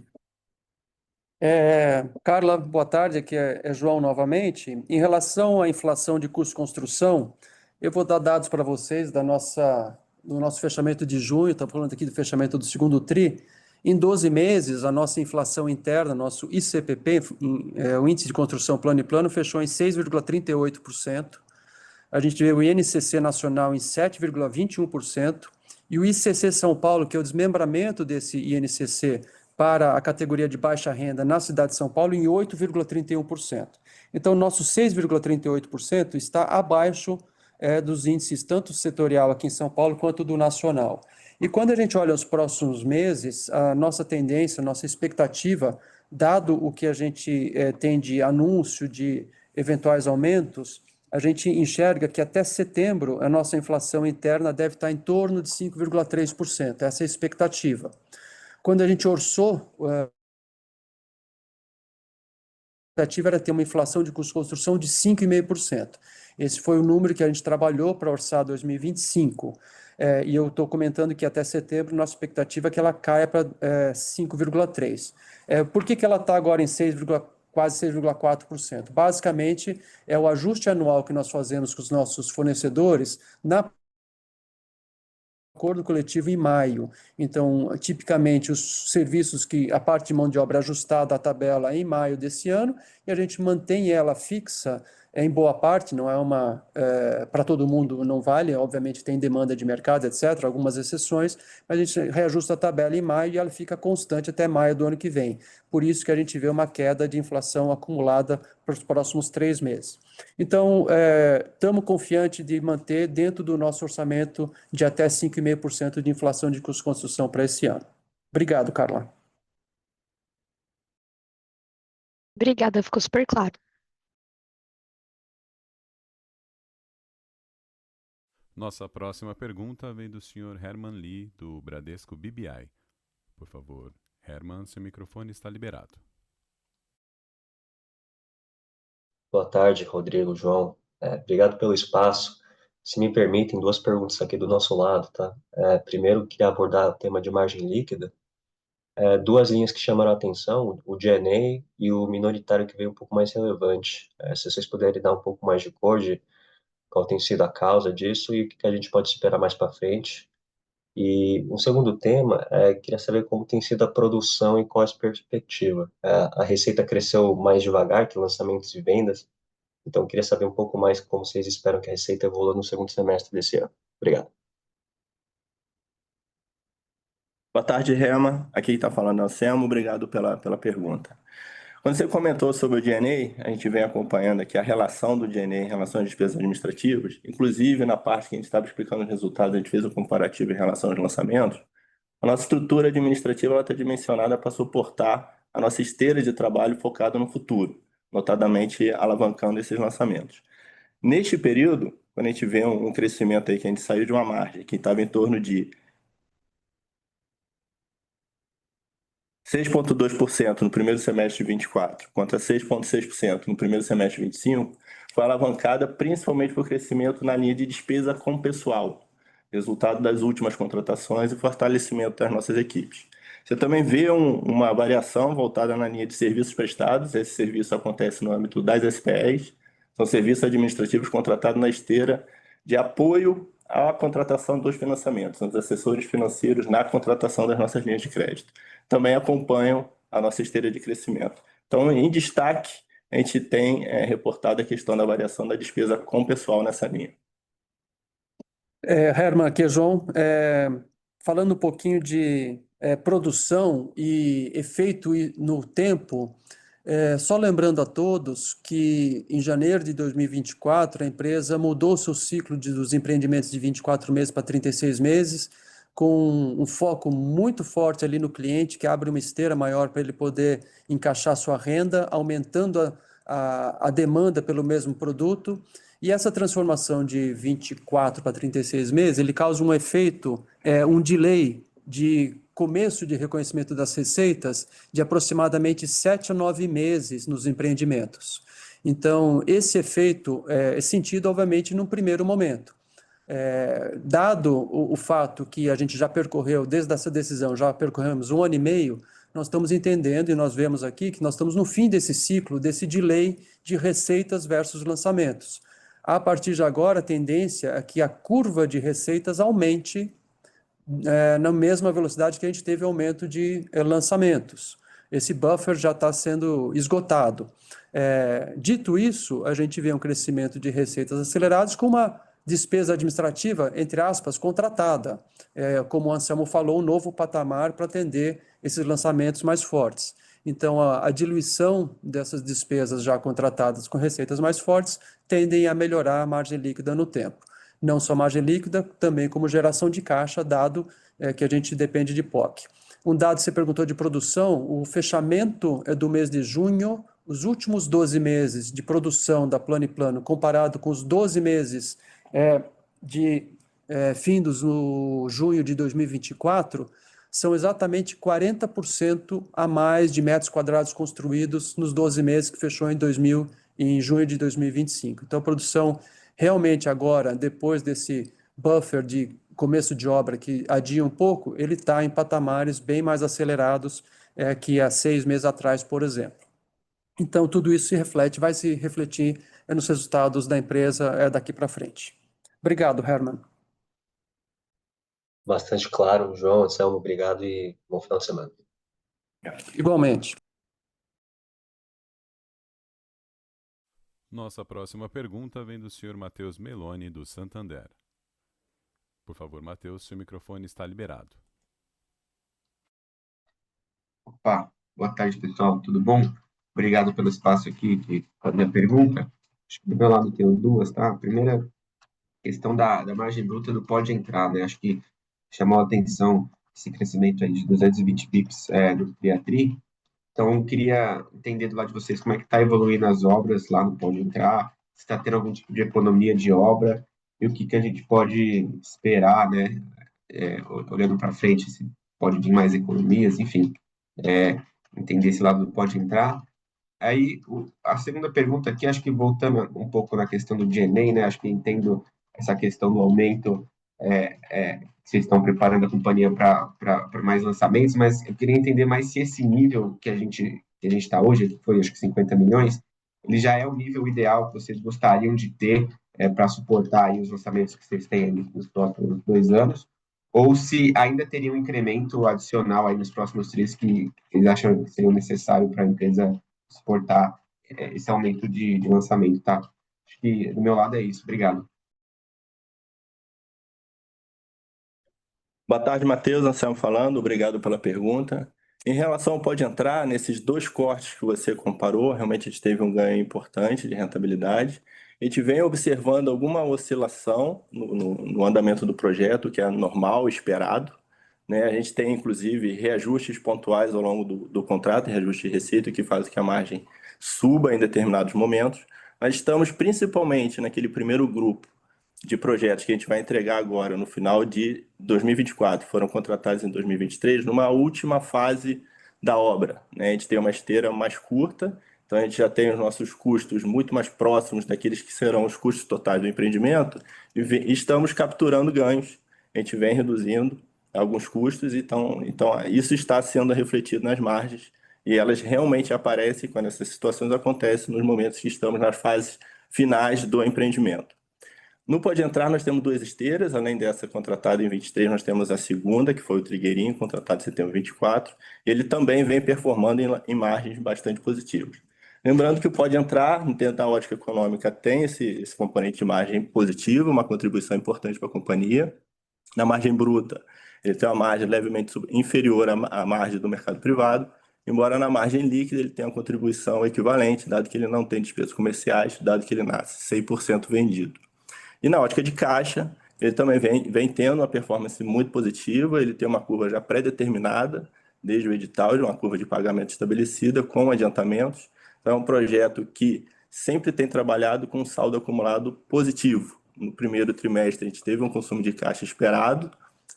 [SPEAKER 3] Carla, boa tarde, aqui é João novamente. Em relação à inflação de custo de construção, eu vou dar dados para vocês do nosso fechamento de junho, estamos falando aqui do fechamento do segundo TRI. Em 12 meses, a nossa inflação interna, nosso ICPP, o Índice de Construção Plano e Plano, fechou em 6,38%. A gente vê o INCC nacional em 7,21% e o ICC São Paulo, que é o desmembramento desse INCC para a categoria de baixa renda na cidade de São Paulo, em 8,31%. Então, nosso 6,38% está abaixo dos índices, tanto setorial aqui em São Paulo quanto do nacional. E quando a gente olha os próximos meses, a nossa tendência, a nossa expectativa, dado o que a gente tem de anúncio de eventuais aumentos, a gente enxerga que até setembro a nossa inflação interna deve estar em torno de 5,3%. Essa é a expectativa. Quando a gente orçou, a expectativa era ter uma inflação de custo de construção de 5,5%. Esse foi o número que a gente trabalhou para orçar 2025. E eu estou comentando que até setembro, nossa expectativa é que ela caia para 5,3%. Por que ela está agora em quase 6,4%? Basicamente, é o ajuste anual que nós fazemos com os nossos fornecedores na acordo coletivo em maio. Então, tipicamente, os serviços que a parte de mão de obra é ajustada à tabela em maio desse ano, e a gente mantém ela fixa em boa parte, não é uma para todo mundo não vale, obviamente tem demanda de mercado, etc., algumas exceções, mas a gente reajusta a tabela em maio e ela fica constante até maio do ano que vem. Por isso que a gente vê uma queda de inflação acumulada para os próximos 3 meses. Então, estamos confiantes de manter dentro do nosso orçamento de até 5,5% de inflação de custo de construção para esse ano. Obrigado, Carla.
[SPEAKER 6] Obrigada, ficou super claro.
[SPEAKER 1] Nossa próxima pergunta vem do Sr. Herman Lee, do Bradesco BBI. Por favor, Herman, seu microfone está liberado.
[SPEAKER 7] Boa tarde, Rodrigo, João. Obrigado pelo espaço. Se me permitem, 2 perguntas aqui do nosso lado, tá? Primeiro, queria abordar o tema de margem líquida. 2 linhas que chamaram a atenção, o G&A e o minoritário que veio um pouco mais relevante. Se vocês puderem dar um pouco mais de cor de qual tem sido a causa disso e o que a gente pode esperar mais para frente. E um segundo tema, queria saber como tem sido a produção e qual a perspectiva. A receita cresceu mais devagar que lançamentos e vendas, então queria saber um pouco mais como vocês esperam que a receita evolua no segundo semestre desse ano. Obrigado.
[SPEAKER 8] Boa tarde, Herman. Aqui está falando Anselmo. Obrigado pela pergunta. Quando você comentou sobre o G&A, a gente vem acompanhando aqui a relação do G&A em relação às despesas administrativas. Inclusive, na parte que a gente estava explicando os resultados, a gente fez o comparativo em relação aos lançamentos. A nossa estrutura administrativa está dimensionada para suportar a nossa esteira de trabalho focada no futuro, notadamente alavancando esses lançamentos. Neste período, quando a gente vê um crescimento aí que a gente saiu de uma margem que estava em torno de 6,2% no primeiro semestre de 24, contra 6,6% no primeiro semestre de 25, foi alavancada principalmente por crescimento na linha de despesa com pessoal, resultado das últimas contratações e fortalecimento das nossas equipes. Você também vê uma variação voltada na linha de serviços prestados. Esse serviço acontece no âmbito das SPEs, são serviços administrativos contratados na esteira de apoio à contratação dos financiamentos, os assessores financeiros na contratação das nossas linhas de crédito. Também acompanham a nossa esteira de crescimento. Então, em destaque, a gente tem reportado a questão da variação da despesa com pessoal nessa linha.
[SPEAKER 3] Herman, aqui é João. Falando um pouquinho de produção e efeito no tempo, só lembrando a todos que em janeiro de 2024 a empresa mudou seu ciclo dos empreendimentos de 24 meses para 36 meses, com um foco muito forte ali no cliente, que abre uma esteira maior para ele poder encaixar sua renda, aumentando a demanda pelo mesmo produto. E essa transformação de 24 para 36 meses, ele causa um efeito, um delay de começo de reconhecimento das receitas de aproximadamente 7 a 9 meses nos empreendimentos. Então, esse efeito é sentido, obviamente, num primeiro momento. Dado o fato que a gente já percorreu, desde essa decisão, já percorremos 1 ano e meio, nós estamos entendendo e nós vemos aqui que nós estamos no fim desse ciclo, desse delay de receitas versus lançamentos. A partir de agora, a tendência é que a curva de receitas aumente na mesma velocidade que a gente teve aumento de lançamentos. Esse buffer já está sendo esgotado. Dito isso, a gente vê um crescimento de receitas acelerados com uma despesa administrativa, entre aspas, contratada. Como o Anselmo falou, um novo patamar para atender esses lançamentos mais fortes. Então, a diluição dessas despesas já contratadas com receitas mais fortes tendem a melhorar a margem líquida no tempo. Não só margem líquida, também como geração de caixa, dado que a gente depende de POC. Um dado que você perguntou de produção, o fechamento do mês de junho, os últimos 12 meses de produção da Plano & Plano, comparado com os 12 meses findos no junho de 2024, são exatamente 40% a mais de metros quadrados construídos nos 12 meses que fechou em junho de 2025. Então, a produção realmente agora, depois desse buffer de começo de obra que adia um pouco, ele está em patamares bem mais acelerados que há 6 meses atrás, por exemplo. Então, tudo isso vai se refletir nos resultados da empresa daqui para frente. Obrigado, Herman.
[SPEAKER 7] Bastante claro, João, Anselmo, obrigado e bom final de semana.
[SPEAKER 3] Igualmente.
[SPEAKER 1] Nossa próxima pergunta vem do senhor Matheus Meloni, do Santander. Por favor, Matheus, seu microfone está liberado.
[SPEAKER 9] Opa, boa tarde, pessoal, tudo bom? Obrigado pelo espaço aqui de fazer a pergunta. Acho que do meu lado tenho duas, tá? A primeira questão da margem bruta do pode entrar, né? Acho que chamou a atenção esse crescimento aí de 220 bips do Triatri. Então, eu queria entender do lado de vocês como é que está evoluindo as obras lá no Pode Entrar, se está tendo algum tipo de economia de obra e o que a gente pode esperar, né? Olhando para frente, se pode vir mais economias, enfim, entender esse lado do Pode Entrar. Aí, a segunda pergunta aqui, acho que voltando um pouco na questão do G&A, né? Acho que entendo essa questão do aumento, vocês estão preparando a companhia para mais lançamentos, mas eu queria entender mais se esse nível que a gente está hoje, que foi acho que 50 milhões, ele já é o nível ideal que vocês gostariam de ter para suportar aí os lançamentos que vocês têm nos próximos 2 anos, ou se ainda teria um incremento adicional aí nos próximos 3 que vocês acham que seria necessário para a empresa suportar esse aumento de lançamento, tá? Acho que do meu lado é isso. Obrigado.
[SPEAKER 8] Boa tarde, Matheus. Anselmo falando. Obrigado pela pergunta. Em relação ao Pode Entrar, nesses 2 cortes que você comparou, realmente a gente teve um ganho importante de rentabilidade. A gente vem observando alguma oscilação no andamento do projeto, que é normal, esperado, né? A gente tem, inclusive, reajustes pontuais ao longo do contrato, reajuste de receita, que faz com que a margem suba em determinados momentos. Mas estamos principalmente naquele primeiro grupo de projetos que a gente vai entregar agora no final de 2024, foram contratados em 2023, numa última fase da obra, né? A gente tem uma esteira mais curta, então a gente já tem os nossos custos muito mais próximos daqueles que serão os custos totais do empreendimento e estamos capturando ganhos. A gente vem reduzindo alguns custos, então isso está sendo refletido nas margens e elas realmente aparecem quando essas situações acontecem nos momentos que estamos nas fases finais do empreendimento. No Pode Entrar, nós temos 2 esteiras, além dessa contratada em 23, nós temos a segunda, que foi o Trigueirinho, contratado em setembro de 24, e ele também vem performando em margens bastante positivas. Lembrando que o Pode Entrar, dentro da ótica econômica, tem esse componente de margem positiva, uma contribuição importante para a companhia. Na margem bruta, ele tem uma margem levemente inferior à margem do mercado privado, embora na margem líquida ele tenha uma contribuição equivalente, dado que ele não tem despesas comerciais, dado que ele nasce 100% vendido. E na ótica de caixa, ele também vem tendo uma performance muito positiva, ele tem uma curva já pré-determinada, desde o edital, de uma curva de pagamento estabelecida, com adiantamentos. Então, é um projeto que sempre tem trabalhado com um saldo acumulado positivo. No primeiro trimestre, a gente teve um consumo de caixa esperado,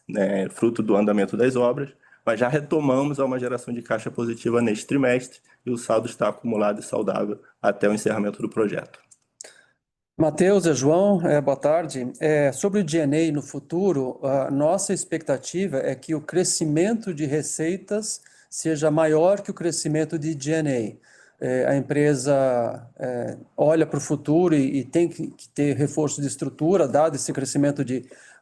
[SPEAKER 8] né, fruto do andamento das obras, mas já retomamos a uma geração de caixa positiva neste trimestre e o saldo está acumulado e saudável até o encerramento do projeto.
[SPEAKER 3] Matheus e João, boa tarde. Sobre o G&A no futuro, a nossa expectativa é que o crescimento de receitas seja maior que o crescimento de G&A. A empresa olha para o futuro e tem que ter reforço de estrutura, dado esse crescimento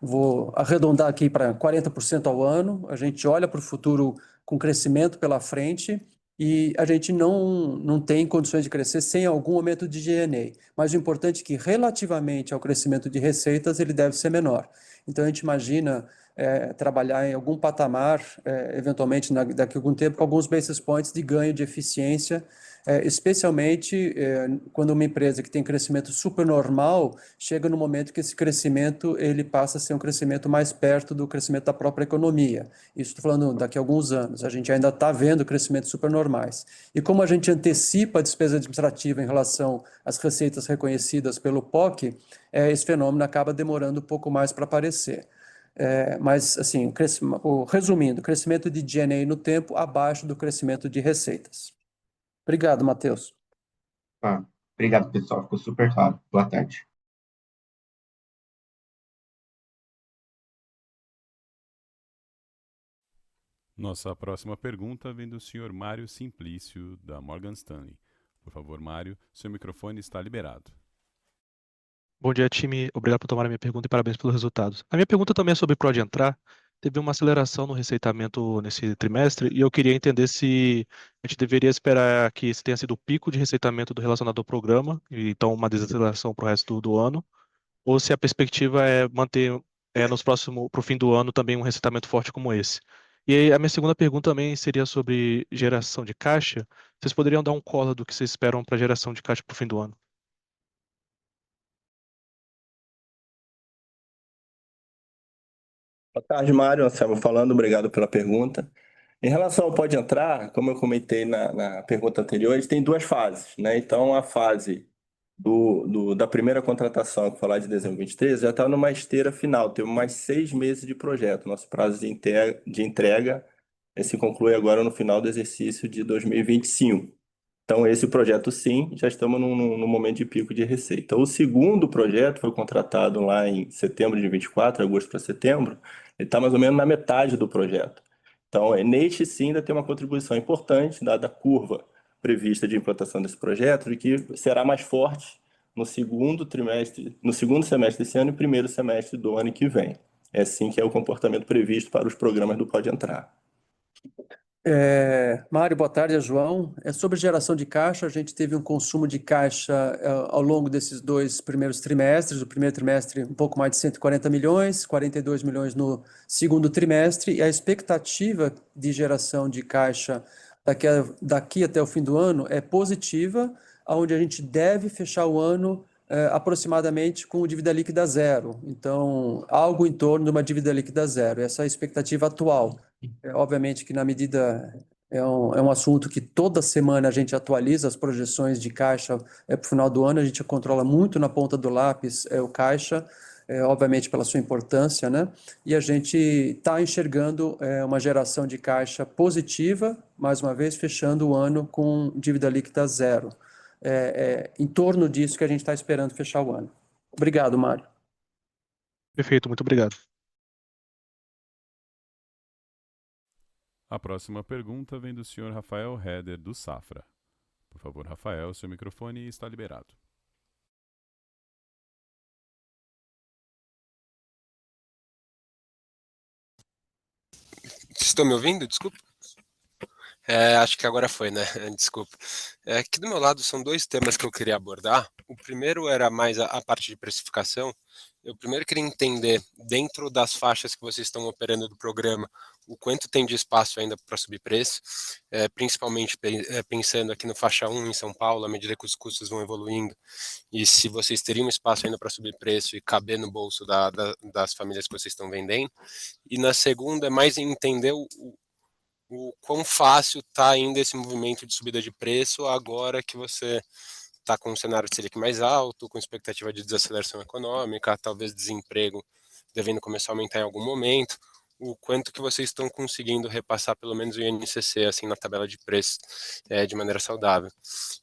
[SPEAKER 3] vou arredondar aqui para 40% ao ano. A gente olha para o futuro com crescimento pela frente e a gente não tem condições de crescer sem algum aumento de G&A. Mas o importante é que, relativamente ao crescimento de receitas, ele deve ser menor. Então, a gente imagina trabalhar em algum patamar, eventualmente daqui a algum tempo, com alguns basis points de ganho de eficiência, especialmente quando uma empresa que tem crescimento supernormal chega no momento que esse crescimento ele passa a ser um crescimento mais perto do crescimento da própria economia. Isso estou falando daqui a alguns anos. A gente ainda está vendo crescimentos supernormais. E como a gente antecipa a despesa administrativa em relação às receitas reconhecidas pelo POC, esse fenômeno acaba demorando um pouco mais para aparecer. Mas, assim, resumindo, crescimento de G&A no tempo abaixo do crescimento de receitas. Obrigado, Matheus.
[SPEAKER 9] Obrigado, pessoal. Ficou super claro. Boa tarde.
[SPEAKER 1] Nossa próxima pergunta vem do senhor Mário Simplício, da Morgan Stanley. Por favor, Mário, seu microfone está liberado.
[SPEAKER 10] Bom dia, time. Obrigado por tomar a minha pergunta e parabéns pelos resultados. A minha pergunta também é sobre Pode Entrar. Teve uma aceleração no receitamento nesse trimestre e eu queria entender se a gente deveria esperar que esse tenha sido o pico de receitamento relacionado ao programa, e então uma desaceleração para o resto do ano, ou se a perspectiva é manter para o fim do ano também um receitamento forte como esse. E aí, a minha segunda pergunta também seria sobre geração de caixa. Vocês poderiam dar um color do que vocês esperam para geração de caixa para o fim do ano?
[SPEAKER 8] Boa tarde, Mário. Anselmo falando, obrigado pela pergunta. Em relação ao Pode Entrar, como eu comentei na pergunta anterior, a gente tem 2 fases, né? Então, a fase da primeira contratação, que foi lá de dezembro de 23, já está numa esteira final, temos mais 6 meses de projeto. Nosso prazo de entrega se conclui agora no final do exercício de 2025. Então, esse projeto, sim, já estamos num momento de pico de receita. O segundo projeto foi contratado lá em setembro de 24, agosto para setembro, ele está mais ou menos na metade do projeto. Então, neste sim ainda tem uma contribuição importante, dada a curva prevista de implantação desse projeto, e que será mais forte no segundo semestre desse ano e primeiro semestre do ano que vem. É assim que é o comportamento previsto para os programas do Pode Entrar.
[SPEAKER 3] Mário, boa tarde, é João. Sobre geração de caixa, a gente teve um consumo de caixa ao longo desses 2 primeiros trimestres. O primeiro trimestre, um pouco mais de 140 milhões, 42 milhões no segundo trimestre, e a expectativa de geração de caixa daqui até o fim do ano é positiva, onde a gente deve fechar o ano aproximadamente com dívida líquida zero. Então, algo em torno de uma dívida líquida zero. Essa é a expectativa atual. Obviamente que na medida é um assunto que toda semana a gente atualiza as projeções de caixa para o final do ano, a gente controla muito na ponta do lápis o caixa, obviamente pela sua importância, né? E a gente está enxergando uma geração de caixa positiva, mais uma vez fechando o ano com dívida líquida zero. Em torno disso que a gente está esperando fechar o ano. Obrigado, Mário.
[SPEAKER 10] Perfeito, muito obrigado.
[SPEAKER 1] A próxima pergunta vem do senhor Rafael Heder, do Safra. Por favor, Rafael, seu microfone está liberado.
[SPEAKER 11] estão me ouvindo? Desculpa. Acho que agora foi, né? Desculpa. Aqui do meu lado são dois temas que eu queria abordar. O primeiro era mais a parte de precificação. Eu primeiro queria entender, dentro das faixas que vocês estão operando do programa, o quanto tem de espaço ainda para subir preço, principalmente pensando aqui no faixa 1 em São Paulo, à medida que os custos vão evoluindo, e se vocês teriam espaço ainda para subir preço e caber no bolso das famílias que vocês estão vendendo. E na segunda é mais entender o quão fácil está ainda esse movimento de subida de preço agora que você está com um cenário de Selic mais alto, com expectativa de desaceleração econômica, talvez desemprego devendo começar a aumentar em algum momento, o quanto que vocês estão conseguindo repassar pelo menos o INCC assim na tabela de preços de maneira saudável.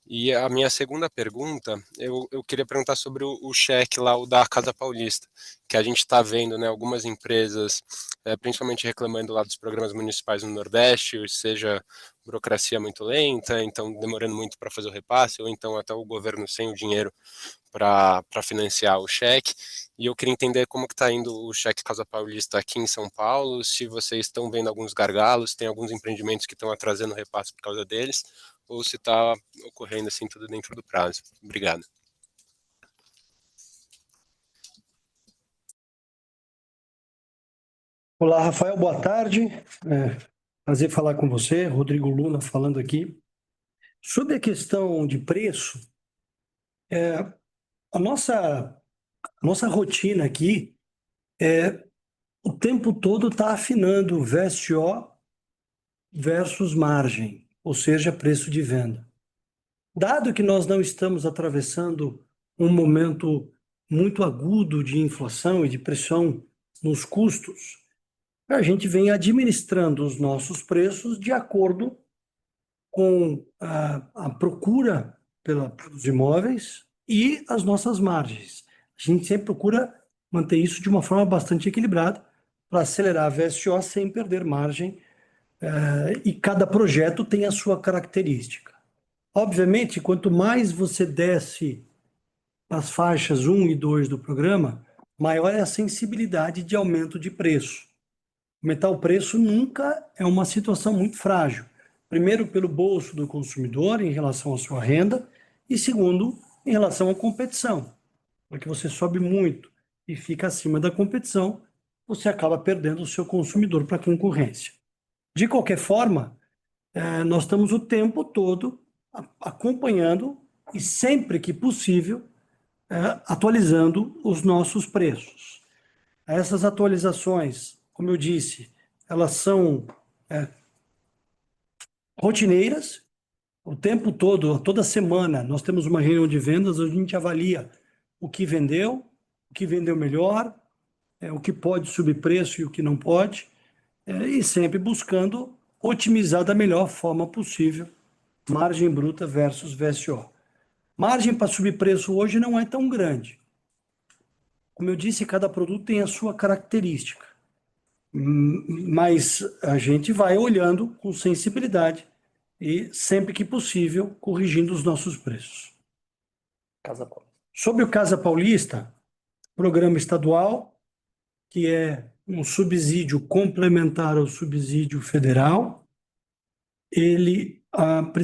[SPEAKER 11] E a minha segunda pergunta, eu queria perguntar sobre o cheque lá, o da Casa Paulista, que a gente está vendo, né, algumas empresas, principalmente reclamando lá dos programas municipais no Nordeste, seja burocracia muito lenta, então demorando muito para fazer o repasse, ou então até o governo sem o dinheiro para financiar o cheque. E eu queria entender como que está indo o cheque Casa Paulista aqui em São Paulo, se vocês estão vendo alguns gargalos, tem alguns empreendimentos que estão atrasando o repasse por causa deles, ou se está ocorrendo assim tudo dentro do prazo. Obrigado.
[SPEAKER 2] Olá, Rafael, boa tarde. Prazer falar com você, Rodrigo Luna falando aqui. Sobre a questão de preço, a nossa rotina aqui o tempo todo está afinando VSO versus margem, ou seja, preço de venda. Dado que nós não estamos atravessando um momento muito agudo de inflação e de pressão nos custos, a gente vem administrando os nossos preços de acordo com a procura pelos imóveis e as nossas margens. A gente sempre procura manter isso de uma forma bastante equilibrada para acelerar a VSO sem perder margem, e cada projeto tem a sua característica. Obviamente, quanto mais você desce as faixas 1 e 2 do programa, maior é a sensibilidade de aumento de preço. Aumentar o preço nunca é uma situação muito frágil. Primeiro, pelo bolso do consumidor em relação à sua renda, e segundo, em relação à competição. Porque você sobe muito e fica acima da competição, você acaba perdendo o seu consumidor para a concorrência. De qualquer forma, nós estamos o tempo todo acompanhando e sempre que possível atualizando os nossos preços. Essas atualizações, como eu disse, elas são rotineiras. O tempo todo, toda semana, nós temos uma reunião de vendas, onde a gente avalia o que vendeu melhor, o que pode subir preço e o que não pode, e sempre buscando otimizar da melhor forma possível margem bruta versus VSO. Margem para subir preço hoje não é tão grande. Como eu disse, cada produto tem a sua característica, mas a gente vai olhando com sensibilidade e, sempre que possível, corrigindo os nossos preços. Sobre o Casa Paulista, programa estadual, que é um subsídio complementar ao subsídio federal, ele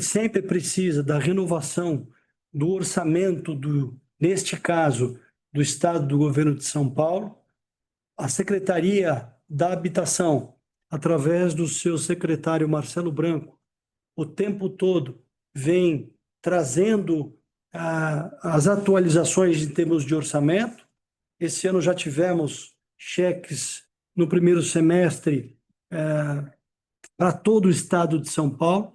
[SPEAKER 2] sempre precisa da renovação do orçamento, neste caso, do Estado, do Governo de São Paulo. A Secretaria da Habitação, através do seu secretário Marcelo Branco, o tempo todo vem trazendo as atualizações em termos de orçamento. Esse ano já tivemos cheques no primeiro semestre para todo o estado de São Paulo.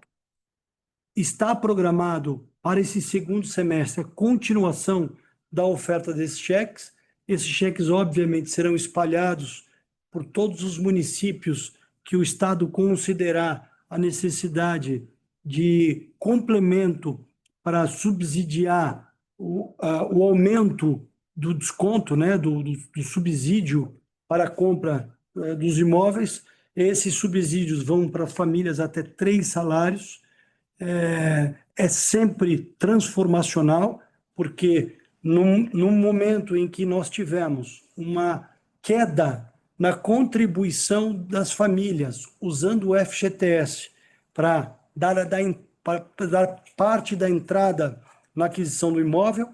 [SPEAKER 2] Está programado para esse segundo semestre a continuação da oferta desses cheques. Esses cheques, obviamente, serão espalhados por todos os municípios que o Estado considerar a necessidade de complemento para subsidiar o aumento do desconto, né, do subsídio para a compra dos imóveis. Esses subsídios vão para famílias até 3 salários. É sempre transformacional, porque num momento em que nós tivemos uma queda na contribuição das famílias, usando o FGTS para dar parte da entrada na aquisição do imóvel.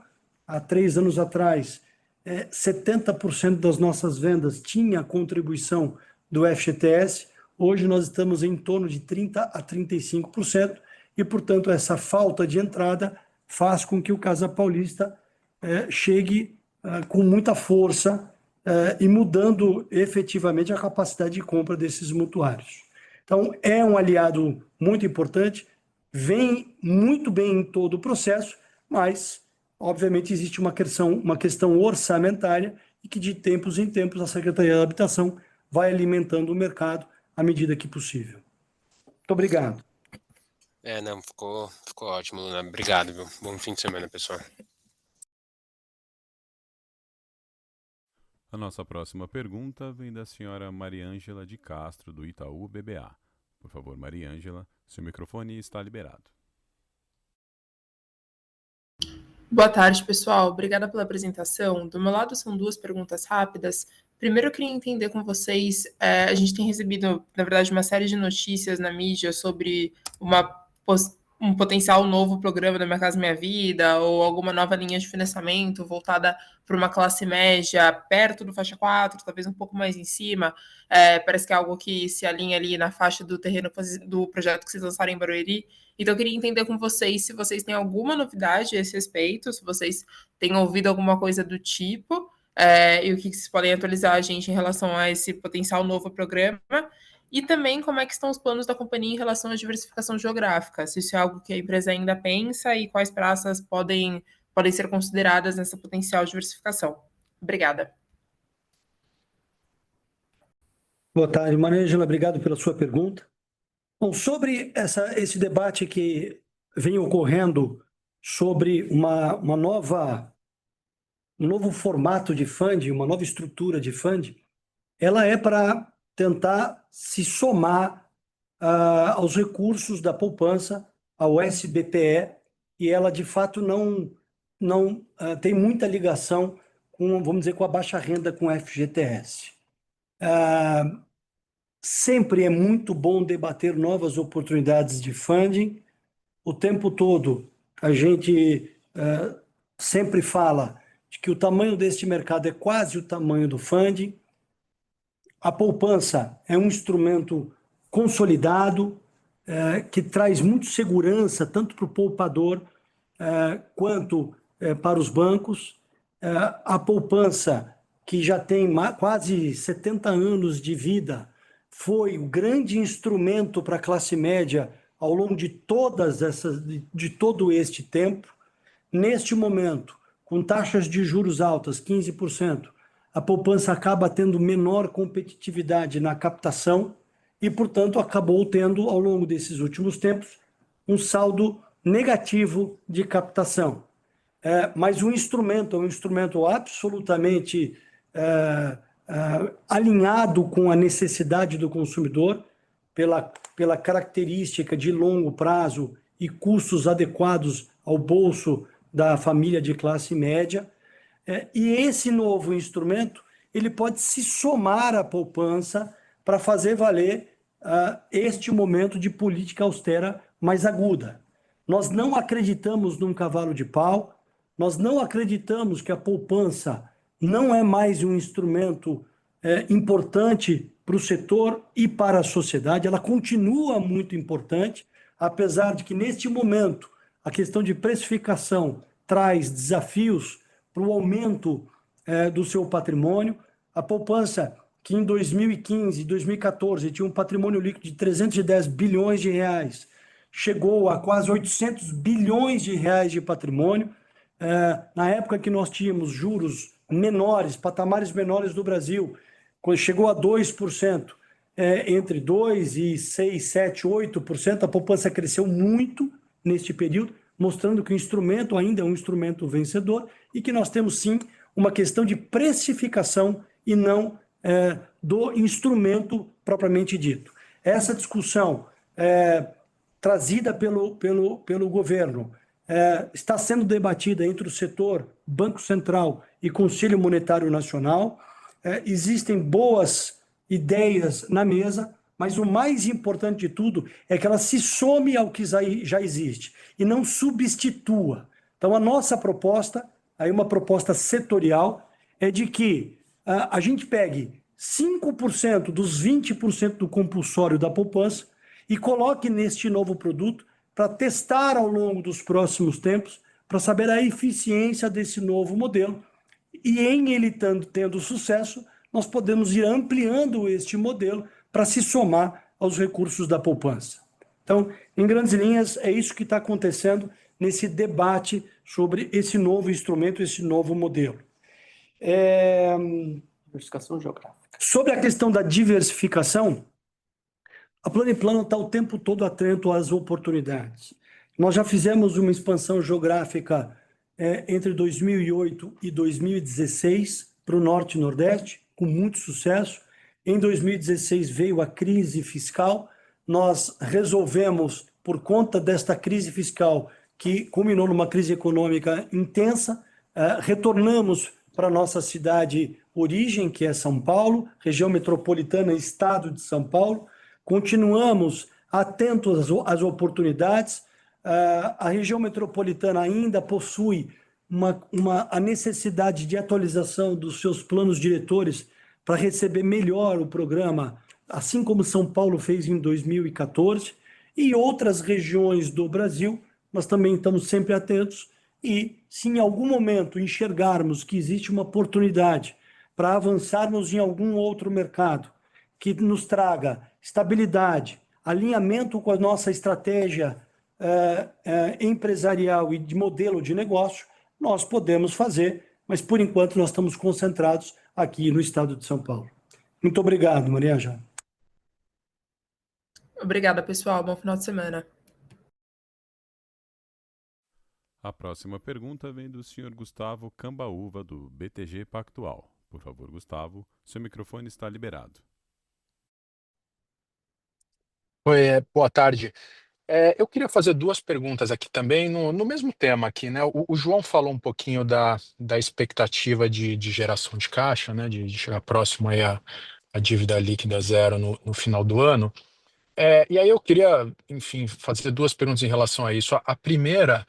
[SPEAKER 2] Há 3 anos atrás, 70% das nossas vendas tinha contribuição do FGTS. Hoje nós estamos em torno de 30% a 35%, e, portanto, essa falta de entrada faz com que o Casa Paulista chegue com muita força e mudando efetivamente a capacidade de compra desses mutuários. Então, é um aliado muito importante, vem muito bem em todo o processo, mas, obviamente, existe uma questão orçamentária e que, de tempos em tempos, a Secretaria da Habitação vai alimentando o mercado à medida que possível. Muito obrigado.
[SPEAKER 11] Não, ficou ótimo, Luna. Obrigado, viu? Bom fim de semana, pessoal.
[SPEAKER 1] A nossa próxima pergunta vem da senhora Mariângela de Castro, do Itaú BBA. Por favor, Mariângela, seu microfone está liberado.
[SPEAKER 12] Boa tarde, pessoal. Obrigada pela apresentação. Do meu lado, são 2 perguntas rápidas. Primeiro, eu queria entender com vocês, a gente tem recebido, na verdade, uma série de notícias na mídia sobre um potencial novo programa da Minha Casa Minha Vida, ou alguma nova linha de financiamento voltada para uma classe média perto do faixa 4, talvez um pouco mais em cima. Parece que é algo que se alinha ali na faixa do terreno do projeto que vocês lançaram em Barueri. Então, eu queria entender com vocês se vocês têm alguma novidade a esse respeito, se vocês têm ouvido alguma coisa do tipo, e o que vocês podem atualizar a gente em relação a esse potencial novo programa. E também como é que estão os planos da companhia em relação à diversificação geográfica, se isso é algo que a empresa ainda pensa e quais praças podem ser consideradas nessa potencial diversificação. Obrigada.
[SPEAKER 2] Boa tarde, Mariângela, obrigado pela sua pergunta. Bom, sobre esse debate que vem ocorrendo sobre um novo formato de fundo, uma nova estrutura de fundo, ela é para tentar se somar aos recursos da poupança, ao SBPE, e ela, de fato, não tem muita ligação com, vamos dizer, com a baixa renda, com o FGTS. Sempre é muito bom debater novas oportunidades de funding. O tempo todo, a gente sempre fala de que o tamanho deste mercado é quase o tamanho do funding. A poupança é um instrumento consolidado, que traz muito segurança, tanto para o poupador quanto para os bancos. A poupança, que já tem quase 70 anos de vida, foi o grande instrumento para a classe média ao longo de todo este tempo. Neste momento, com taxas de juros altas, 15%, a poupança acaba tendo menor competitividade na captação e, portanto, acabou tendo, ao longo desses últimos tempos, um saldo negativo de captação. Mas o instrumento é um instrumento absolutamente alinhado com a necessidade do consumidor, pela característica de longo prazo e custos adequados ao bolso da família de classe média. E esse novo instrumento ele pode se somar à poupança para fazer valer este momento de política austera mais aguda. Nós não acreditamos num cavalo de pau, nós não acreditamos que a poupança não é mais um instrumento importante para o setor e para a sociedade. Ela continua muito importante, apesar de que, neste momento, a questão de precificação traz desafios para o aumento do seu patrimônio. A poupança, que em 2015 e 2014 tinha um patrimônio líquido de 310 bilhões de reais, chegou a quase 800 bilhões de reais de patrimônio. Na época que nós tínhamos juros menores, patamares menores do Brasil, quando chegou a 2%, entre 2% e 6%, 7%, 8%, a poupança cresceu muito neste período, mostrando que o instrumento ainda é um instrumento vencedor e que nós temos, sim, uma questão de precificação e não do instrumento propriamente dito. Essa discussão trazida pelo governo está sendo debatida entre o setor, Banco Central e Conselho Monetário Nacional. Existem boas ideias na mesa, mas o mais importante de tudo é que ela se some ao que já existe e não substitua. Então, a nossa proposta, aí uma proposta setorial, é de que a gente pegue 5% dos 20% do compulsório da poupança e coloque neste novo produto para testar ao longo dos próximos tempos, para saber a eficiência desse novo modelo. E em ele tendo sucesso, nós podemos ir ampliando este modelo para se somar aos recursos da poupança. Então, em grandes linhas, é isso que está acontecendo nesse debate sobre esse novo instrumento, esse novo modelo.
[SPEAKER 3] Diversificação geográfica.
[SPEAKER 2] Sobre a questão da diversificação, a Plano e Plano está o tempo todo atento às oportunidades. Nós já fizemos uma expansão geográfica entre 2008 e 2016 para o Norte e Nordeste, com muito sucesso. Em 2016 veio a crise fiscal, nós resolvemos, por conta desta crise fiscal, que culminou numa crise econômica intensa, retornamos para a nossa cidade origem, que é São Paulo, região metropolitana, estado de São Paulo. Continuamos atentos às oportunidades. A região metropolitana ainda possui a necessidade de atualização dos seus planos diretores para receber melhor o programa, assim como São Paulo fez em 2014, e outras regiões do Brasil, nós também estamos sempre atentos, e se em algum momento enxergarmos que existe uma oportunidade para avançarmos em algum outro mercado, que nos traga estabilidade, alinhamento com a nossa estratégia empresarial e de modelo de negócio, nós podemos fazer, mas por enquanto nós estamos concentrados aqui no estado de São Paulo. Muito obrigado, Maria Ângela.
[SPEAKER 12] Obrigada, pessoal. Bom final de semana.
[SPEAKER 1] A próxima pergunta vem do senhor Gustavo Cambaúva, do BTG Pactual. Por favor, Gustavo, seu microfone está liberado.
[SPEAKER 13] Oi, boa tarde. Eu queria fazer duas perguntas aqui também no mesmo tema aqui, né? O João falou um pouquinho da expectativa de geração de caixa, né? De chegar próximo aí a dívida líquida zero no final do ano. E aí eu queria, enfim, fazer duas perguntas em relação a isso. A primeira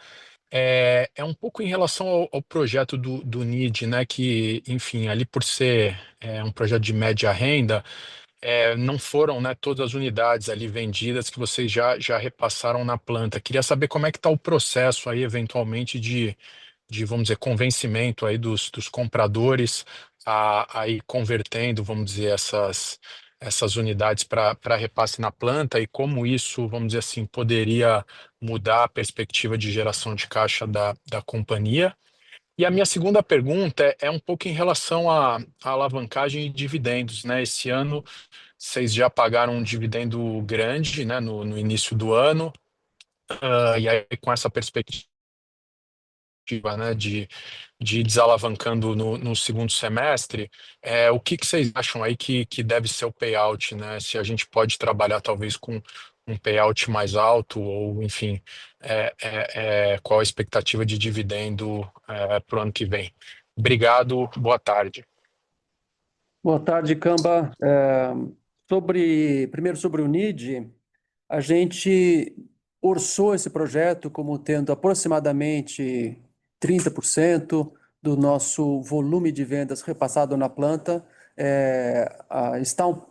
[SPEAKER 13] é um pouco em relação ao projeto do NID, né? Que, enfim, ali por ser um projeto de média renda, não foram, né, todas as unidades ali vendidas que vocês já repassaram na planta. Queria saber como é que está o processo aí, eventualmente, de, vamos dizer, convencimento aí dos compradores a ir convertendo, vamos dizer, essas unidades para repasse na planta, e como isso, vamos dizer assim, poderia mudar a perspectiva de geração de caixa da companhia. E a minha segunda pergunta é um pouco em relação à alavancagem e dividendos, né? Esse ano vocês já pagaram um dividendo grande, né, no início do ano, e aí com essa perspectiva, né, de desalavancando no segundo semestre, o que vocês acham aí que deve ser o payout, né? Se a gente pode trabalhar talvez com um payout mais alto, ou enfim, qual a expectativa de dividendo para o ano que vem? Obrigado, boa tarde.
[SPEAKER 3] Boa tarde, Camba. Primeiro sobre o NID, a gente orçou esse projeto como tendo aproximadamente 30% do nosso volume de vendas repassado na planta.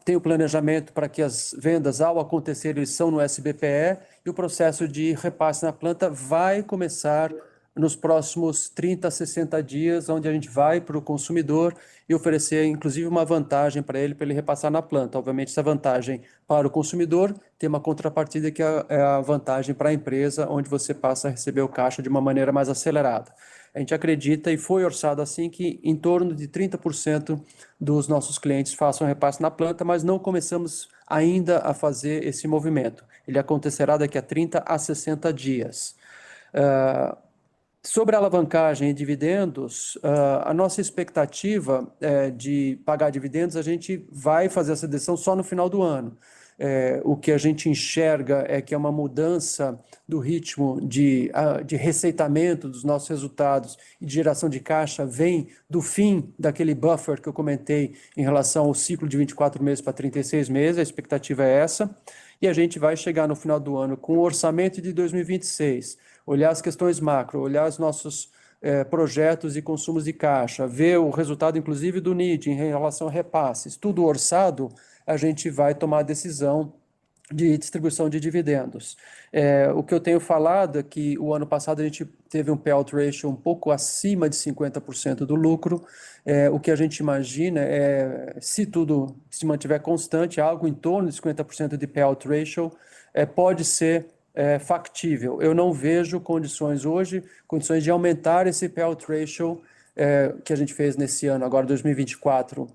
[SPEAKER 3] Tem o planejamento para que as vendas, ao acontecer, eles são no SBPE, e o processo de repasse na planta vai começar nos próximos 30 a 60 dias, onde a gente vai para o consumidor e oferecer, inclusive, uma vantagem para ele repassar na planta. Obviamente, essa vantagem para o consumidor tem uma contrapartida que é a vantagem para a empresa, onde você passa a receber o caixa de uma maneira mais acelerada. A gente acredita, e foi orçado assim, que em torno de 30% dos nossos clientes façam repasse na planta, mas não começamos ainda a fazer esse movimento. Ele acontecerá daqui a 30 a 60 dias. Sobre a alavancagem e dividendos, a nossa expectativa de pagar dividendos, a gente vai fazer essa decisão só no final do ano. o que a gente enxerga é que é uma mudança do ritmo de receitamento dos nossos resultados e de geração de caixa vem do fim daquele buffer que eu comentei em relação ao ciclo de 24 meses para 36 meses, a expectativa é essa, e a gente vai chegar no final do ano com o orçamento de 2026, olhar as questões macro, olhar os nossos projetos e consumos de caixa, ver o resultado, inclusive, do NID em relação a repasses, tudo orçado, a gente vai tomar a decisão de distribuição de dividendos. O que eu tenho falado é que o ano passado a gente teve um payout ratio um pouco acima de 50% do lucro. O que a gente imagina é, se tudo se mantiver constante, algo em torno de 50% de payout ratio pode ser factível. Eu não vejo condições hoje, condições de aumentar esse payout ratio que a gente fez nesse ano, agora 2024,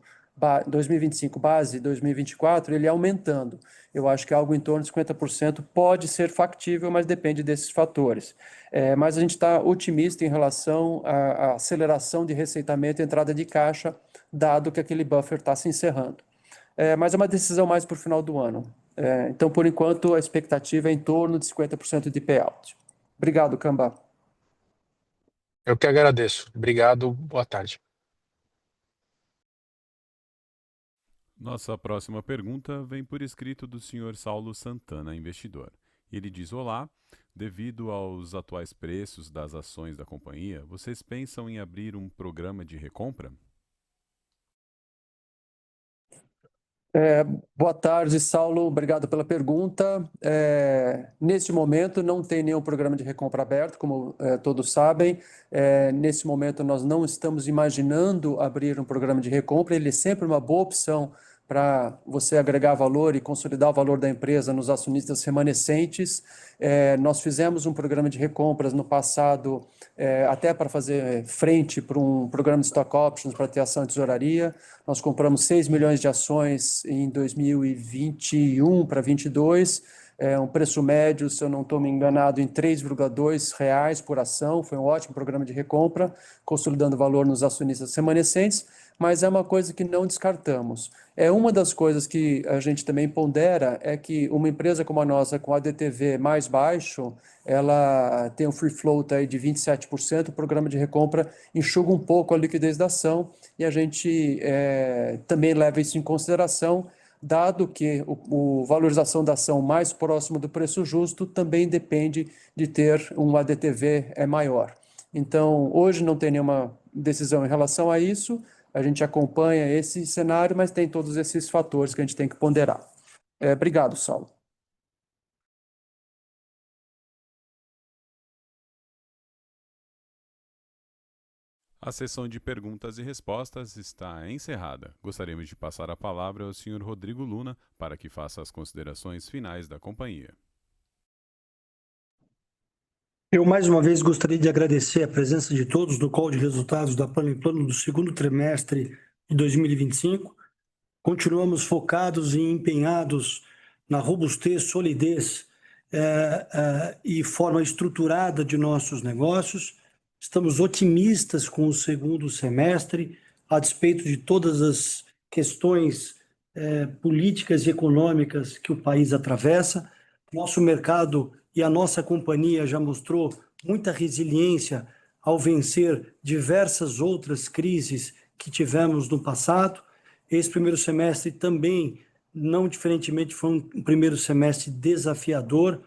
[SPEAKER 3] 2025 base 2024, ele aumentando. Eu acho que algo em torno de 50% pode ser factível, mas depende desses fatores. Mas a gente está otimista em relação à aceleração de receitamento e entrada de caixa, dado que aquele buffer está se encerrando. Mas é uma decisão mais para o final do ano. Então, por enquanto, a expectativa é em torno de 50% de payout. Obrigado, Cambá.
[SPEAKER 13] Eu que agradeço. Obrigado, boa tarde.
[SPEAKER 1] Nossa próxima pergunta vem por escrito do Sr. Saulo Santana, investidor. Ele diz: olá, devido aos atuais preços das ações da companhia, vocês pensam em abrir um programa de recompra?
[SPEAKER 3] Boa tarde, Saulo. Obrigado pela pergunta. Neste momento, não tem nenhum programa de recompra aberto, como todos sabem. Nesse momento, nós não estamos imaginando abrir um programa de recompra. Ele é sempre uma boa opção para você agregar valor e consolidar o valor da empresa nos acionistas remanescentes. Nós fizemos um programa de recompras no passado, até para fazer frente para um programa de stock options para ter ação de tesouraria. Nós compramos 6 milhões de ações em 2021 para 2022, um preço médio, se eu não estou me enganado, em R$ 3,2 por ação. Foi um ótimo programa de recompra, consolidando valor nos acionistas remanescentes, mas é uma coisa que não descartamos. Uma das coisas que a gente também pondera é que uma empresa como a nossa, com ADTV mais baixo, ela tem um free float aí de 27%, o programa de recompra enxuga um pouco a liquidez da ação e a gente também leva isso em consideração, dado que a valorização da ação mais próximo do preço justo também depende de ter um ADTV maior. Então, hoje não tem nenhuma decisão em relação a isso, a gente acompanha esse cenário, mas tem todos esses fatores que a gente tem que ponderar. Obrigado, Saulo.
[SPEAKER 1] A sessão de perguntas e respostas está encerrada. Gostaríamos de passar a palavra ao Sr. Rodrigo Luna para que faça as considerações finais da companhia.
[SPEAKER 2] Eu, mais uma vez, gostaria de agradecer a presença de todos no call de resultados da Plano & Plano do segundo trimestre de 2025. Continuamos focados e empenhados na robustez, solidez e forma estruturada de nossos negócios. Estamos otimistas com o segundo semestre, a despeito de todas as questões políticas e econômicas que o país atravessa. Nosso mercado e a nossa companhia já mostrou muita resiliência ao vencer diversas outras crises que tivemos no passado. Esse primeiro semestre também, não diferentemente, foi um primeiro semestre desafiador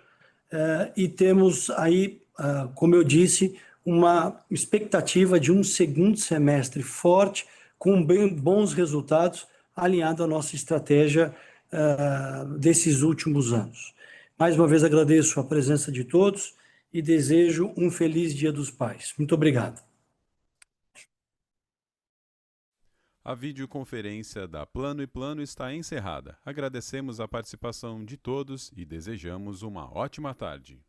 [SPEAKER 2] e temos aí, como eu disse, uma expectativa de um segundo semestre forte, com bons resultados, alinhado à nossa estratégia desses últimos anos. Mais uma vez agradeço a presença de todos e desejo um feliz Dia dos Pais. Muito obrigado.
[SPEAKER 1] A videoconferência da Plano & Plano está encerrada. Agradecemos a participação de todos e desejamos uma ótima tarde.